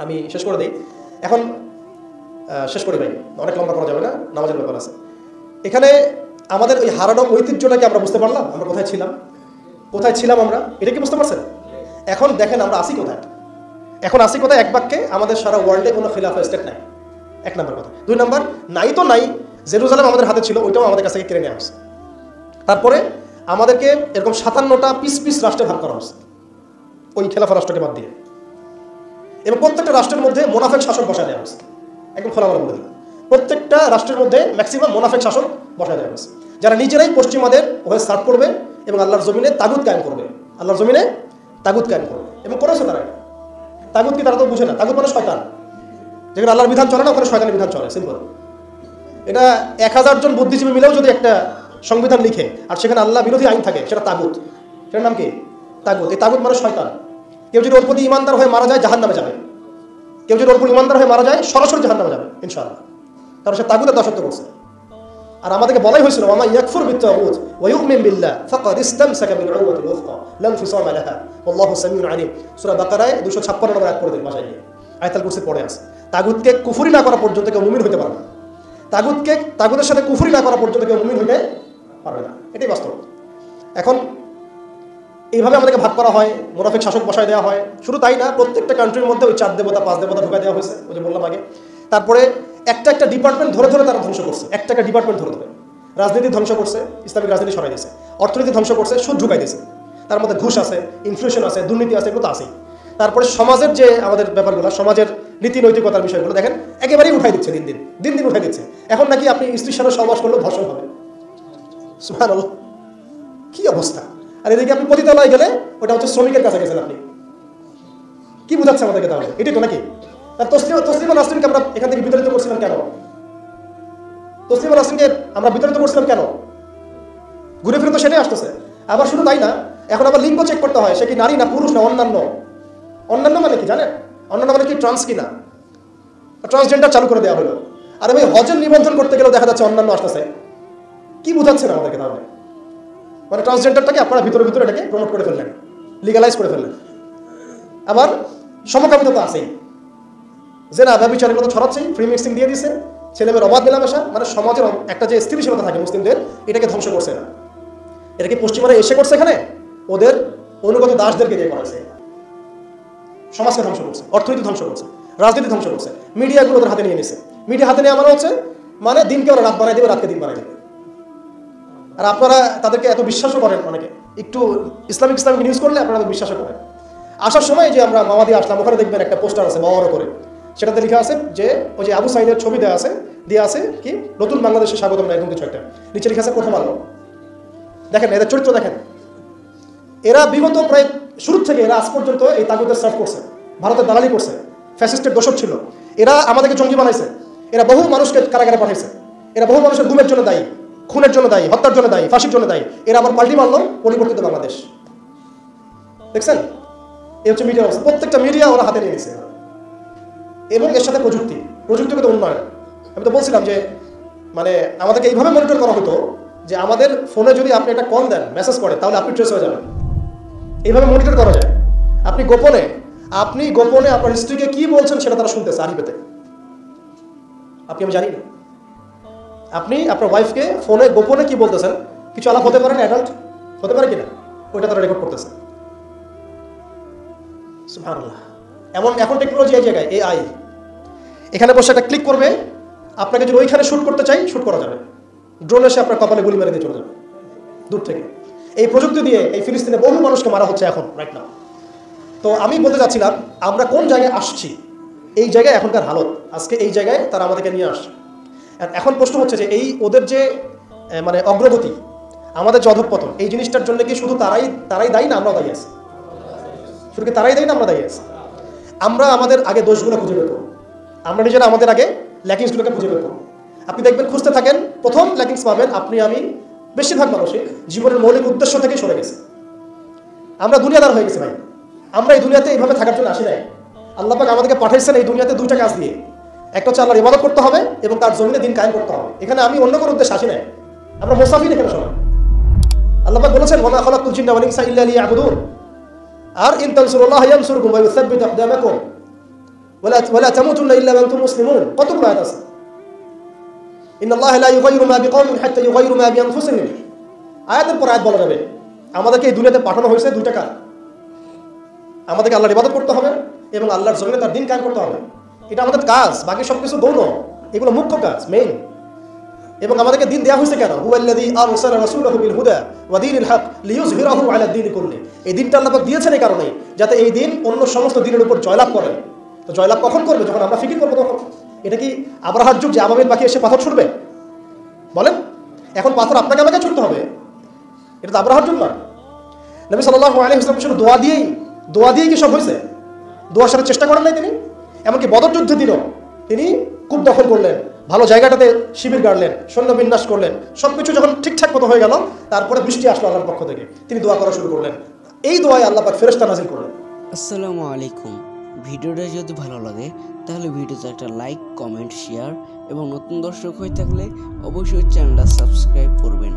Speaker 1: আমি শেষ করে দিই। এখন শেষ করি ভাই, অনেক লম্বা করা যাবে না, নামাজের ব্যাপার আছে। এখানে আমাদের ওই হারানো ঐতিহ্যটাকে আমরা বুঝতে পারলাম, আমরা কোথায় ছিলাম আমরা, এটা কি বুঝতে পারছেন? এখন দেখেন আমরা আসি কোথায়। এখন আসি কোথায়? এক বাক্যে, আমাদের সারা ওয়ার্ল্ডে কোনো খিলাফা স্টেট নাই, 1 নম্বর কথা। 2 নম্বর, নাই তো নাই, জেরুজালেম আমাদের হাতে ছিল, ওইটাও আমাদের কাছ থেকে কেড়ে নেওয়া হচ্ছে। তারপরে আমাদেরকে এরকম 57টা পিস রাষ্ট্রে ভাগ করা হচ্ছে, ওই খেলাফা রাষ্ট্রকে বাদ দিয়ে। এবং প্রত্যেকটা রাষ্ট্রের মধ্যে মুনাফিক শাসক বসায় দেওয়া হয়েছে। একদম খোলামেলা বলে দিলাম, প্রত্যেকটা রাষ্ট্রের মধ্যে ম্যাক্সিমাম মুনাফিক শাসক বসায় দেওয়া হয়েছে, যারা নিজেরাই পশ্চিমাদের হয়ে সার্ভ করবে এবং আল্লাহর জমিনে তাগুত কায়েম করবে, আল্লাহর জমিনে তাগুত কায়েম করবে। এবং করেছে তারা। তাগুত কি তারা তো বুঝে না, তাগুত মানে শয়তান। যেখানে আল্লাহর বিধান চলে না ওখানে শয়তানের বিধান চলে, সিম্পল। এটা 1000 জন বুদ্ধিজীবী মিলেও যদি একটা সংবিধান লিখে আর সেখানে আল্লাহ বিরোধী আইন থাকে, সেটা তাগুত। সেটার নাম কি? তাগুত। এই তাগুত মানে শয়তান। কেউ যদি ওর প্রতি ইমানদার হয়ে মারা যায় জাহান্নামে যাবে, কেউ যদি ওর প্রতি ইমানদার হয়ে মারা যায় সরাসরি জাহান্নামে যাবে ইনশাআল্লাহ, কারণ সে তাগুতের দাসত্ব করছে। আর আমাদেরকে বলাই হয়েছিল ওয়া মান ইয়াকফুর বিত-তাগুত ওয়া ইউমিন বিল্লাহ ফাকাদ ইসতামসাকা বিল উরওয়াতিল উসকা লা ইনফিসামা লাহা ওয়াল্লাহু সামিউন আলিম। সূরা বাকারায় 256 নম্বর আয়াত পড়ে দিন বাসায় গিয়ে, আয়াতুল কুরসি পড়ে আছে। তাগুতকে কুফরি না করা পর্যন্ত কেউ মুমিন হতে পারবে না। তাগুতের সাথে কুফরি না করা পর্যন্ত কেউ মুমিন হতে পারবে না, এটাই বাস্তব। এখন এইভাবে আমাদেরকে ভাগ করা হয়, মুনাফিক শাসক বসায় দেওয়া হয়। শুধু তাই না, প্রত্যেকটা কান্ট্রির মধ্যে ওই 4 দেবতা 5 দেবতা ঢুকাই দেওয়া হয়েছে, ওই যে বললাম আগে। তারপরে একটা ডিপার্টমেন্ট ধরে ধরে তারা ধ্বংস করছে, একটা ডিপার্টমেন্ট ধরে ধরে। রাজনীতি ধ্বংস করছে, ইসলামিক রাজনীতি সরাই দিয়েছে। অর্থনীতি ধ্বংস করছে, সুদ ঢুকাই দিয়েছে। তার মধ্যে ঘুষ আছে, ইনফ্লেশন আছে, দুর্নীতি আছে, এগুলো তো আছেই। তারপরে সমাজের যে আমাদের ব্যাপারগুলো, সমাজের নীতি নৈতিকতার বিষয়গুলো দেখেন একেবারেই উঠাই দিচ্ছে, দিন দিন উঠাই দিচ্ছে। এখন নাকি আপনি স্ত্রীর সাথে সহবাস করলেও ধর্ষণ হবে। সুবহানাল্লাহ, কি অবস্থা! আর এদিকে আপনি পতিতালয়ে গেলে ওটা হচ্ছে শ্রমিকের কাছে গেছেন আপনি। কি বুঝাচ্ছে আমাদেরকে তাহলে? এটাই তো নাকি? তার তসলিমা নাসরিনকে আমরা এখান থেকে বিতাড়িত করছিলাম কেন? তসলিমা নাসরিনকে আমরা বিতাড়িত করছিলাম কেন? ঘুরে ফিরে তো সেটাই আসতেছে। আবার শুধু তাই না, এখন আবার লিঙ্গ চেক করতে হয়, সে কি নারী না পুরুষ না অন্যান্য। অন্যান্য মানে কি জানেন? অন্যান্য মানে কি ট্রান্স কিনা, ট্রান্সজেন্ডার চালু করে দেওয়া হলো। আর ভাই হজের নিবন্ধন করতে গেলেও দেখা যাচ্ছে অন্যান্য আসতেছে। কি বুঝাচ্ছেন আমাদেরকে তাহলে? মানে ট্রান্সজেন্ডারটাকে আপনারা ভিতরে ভিতরে এটাকে প্রমোট করে ফেললেন, লিগালাইজ করে ফেললেন। আবার সমকামিতা তো আছেই, জেনা ব্যভিচার এগুলো তো ছড়াচ্ছেই, ফ্রি মিক্সিং দিয়ে দিচ্ছে, ছেলেমেয়ের অবাধ মেলামেশা। মানে সমাজের একটা যে স্থিতিশীলতা থাকে মুসলিমদের, এটাকে ধ্বংস করছে না। এটাকে পশ্চিমারা এসে করছে, এখানে ওদের অনুগত দাসদেরকে দিয়ে করেছে। সমাজকে ধ্বংস করছে, অর্থনীতি ধ্বংস করছে, রাজনীতি ধ্বংস করছে, মিডিয়াগুলো ওদের হাতে নিয়ে নিছে। মিডিয়া হাতে নেওয়া মানে হচ্ছে মানে দিনকে ওরা রাত বানাই দেবে, রাতকে দিন বানাই দেবে। আর আপনারা তাদেরকে এত বিশ্বাসও করেন, অনেকে একটু ইসলামিক নিউজ করলে আপনারা বিশ্বাসও করেন। আসার সময় যে আমরা মাওয়া দিয়ে আসলাম, ওখানে দেখবেন একটা পোস্টার আছে বড় করে, সেটাতে লেখা আছে যে ওই যে আবু সাইদের ছবি দেওয়া আছে কি নতুন বাংলাদেশে স্বাগতম না এরকম কিছু একটা, নিচে লেখা আছে প্রথম আলো। দেখেন এদের চরিত্র দেখেন, এরা বিগত প্রায় শুরু থেকে এরা আজ পর্যন্ত এই তাগুতের সার্ভ করছে, ভারতের দালালি করছে, ফ্যাসিস্টের দোষক ছিল। এরা আমাদেরকে জঙ্গি বানাইছে, এরা বহু মানুষকে কারাগারে পাঠাইছে, এরা বহু মানুষের গুমের জন্য দায়ী, খুনের জন্য দায়ী, হত্যার জন্য দায়ী, ফাঁসির জন্য দায়ী। এরা আবার পাল্টি মারল পরিবর্তিত বাংলাদেশ। দেখছেন, এই হচ্ছে মিডিয়া অবস্থা। প্রত্যেকটা মিডিয়া ওরা হাতে নিয়ে নিছে, এবং এর সাথে প্রযুক্তিগত উন্নয়ন। আমি তো বলছিলাম যে মানে আমাদেরকে এইভাবে মনিটর করা হতো যে আমাদের ফোনে যদি আপনি একটা কল দেন, মেসেজ করে, তাহলে আপনি ট্রেস হয়ে যাবেন। এইভাবে মনিটর করা যায়। আপনি গোপনে আপনার স্ত্রীকে কি বলছেন সেটা তারা শুনতেছে আড়িপেতে, আপনি আমি জানি না। আপনি আপনার ওয়াইফকে ফোনে গোপনে কি বলতেছেন, কিছু আলাপ হতে পারে না, অ্যাডাল্ট হতে পারে কিনা, ওইটা তারা রেকর্ড করতেছে। সুবহানাল্লাহ। এখন টেকনোলজি এই জায়গায়, AI এখানে বসে একটা ক্লিক করবে, আপনাকে যদি ওইখানে শুট করতে চাই শুট করা যাবে। ড্রোন এসে আপনার কপালে গুলি মেরে দিয়ে চলে যাবে দূর থেকে। এই প্রযুক্তি দিয়ে এই ফিলিস্তিনে বহু মানুষকে মারা হচ্ছে এখন রাইট নাও। তো আমি বলতে চাচ্ছিলাম আমরা কোন জায়গায় আসছি, এই জায়গায় এখনকার হালত, আজকে এই জায়গায় তারা আমাদেরকে নিয়ে আসছে। এখন প্রশ্ন হচ্ছে যে এই ওদের যে মানে অগ্রগতি, আমাদের যে অধঃপতন, এই জিনিসটার জন্য কি শুধু তারাই দায়ী না আমরাও দায়ী আছি? শুধু কি তারাই দায়ী না আমরা দায়ী আছি? আমরা আমাদের আগে দোষগুলো খুঁজে বের করব, আমরা নিজেরা আমাদের আগে ল্যাকিংসগুলোকে খুঁজে বের করব। আপনি দেখবেন খুঁজতে থাকেন, প্রথম ল্যাকিংস পাবেন আপনি আমি, বেশিরভাগ মানুষই জীবনের মৌলিক উদ্দেশ্য থেকে সরে গেছে। আমরা দুনিয়াদার হয়ে গেছি ভাই। আমরা এই দুনিয়াতে এইভাবে থাকার জন্য আসি নাই। আল্লাহ পাক আমাদেরকে পাঠাইছেন এই দুনিয়াতে দুইটা কাজ দিয়ে। একটা হচ্ছে আল্লাহর ইবাদত করতে হবে এবং তার জমিনে দিন কায়েম করতে হবে। এখানে আমি অন্য কোনো উদ্দেশ্যে আসি নাই, আমরা মুসাফির এখানে সবাই। আল্লাহ পাক বলেছেন ওয়া মা খালাকতুল জিন্না ওয়াল ইনসা ইল্লা লিয়াবুদুন। আর ইন তানসুরুল্লাহ ইয়ানসুরকুম ওয়া ইউসাব্বিতু আকদামাকুম ওয়া লা তামুতুন্না ইল্লা ওয়া আনতুম মুসলিমুন। কতগুলো আয়াত আছে। ইন্নাল্লাহা লা ইউগাইয়িরু মা বিকওমিন হাত্তা ইউগাইয়িরু মা বিআনফুসিহিম। আয়াতের পর আয়াত বলা যাবে। আমাদেরকে এই দুনিয়াতে পাঠানো হয়েছে দুইটা কাজ, আমাদেরকে আল্লাহর ইবাদত করতে হবে এবং আল্লাহর জমিনে তার দিন কায়েম করতে হবে। এটা আমাদের কাজ, বাকি সবকিছু গৌণ, এগুলো মুখ্য কাজ, মেইন। এবং আমাদেরকে দিন দেওয়া হয়েছে কেন? হুয়াল্লাযী আরসালা রাসূলাহু বিল হুদা ওয়া দীনিল হক লিইয়ুযহিরাহু আলা দ্বীনি কুল্লি। এই দিনটা আল্লাহ পাক দিয়েছেন এই কারণেই যাতে এই দিন অন্য সমস্ত দিনের উপর জয়লাভ করে। তো জয়লাভ কখন করবে? যখন আমরা ফিকির করবো তখন। এটা কি আব্রাহার যুগ যে আবাবিল পাখি এসে পাথর ছুড়বে? বলেন, এখন পাথর আপনাকে আমাকে ছুটতে হবে? এটা তো আব্রাহার যুগ নয়। নবী সাল্লাল্লাহু আলাইহি ওয়াসাল্লাম শুধু দোয়া দিয়েই কি সব হয়েছে? দোয়ার সাথে চেষ্টা করেন নাই তিনি? এমনকি বদর যুদ্ধের দিনও তিনি কূপ দখল করলেন, ভালো জায়গাটাতে শিবির গাড়লেন, সৈন্য বিন্যাস করলেন, সবকিছু যখন ঠিকঠাক মতো হয়ে গেল, তারপরে বৃষ্টি আসলো আল্লাহর পক্ষ থেকে, তিনি দোয়া করা শুরু করলেন। এই দোয়ায় আল্লাহ পাক ফেরেশতা নাজিল করলেন।
Speaker 2: আসসালামু আলাইকুম। ভিডিওটা যদি ভালো লাগে তাহলে ভিডিওতে একটা লাইক, কমেন্ট, শেয়ার এবং নতুন দর্শক হয়ে থাকলে অবশ্যই চ্যানেলটা সাবস্ক্রাইব করবেন।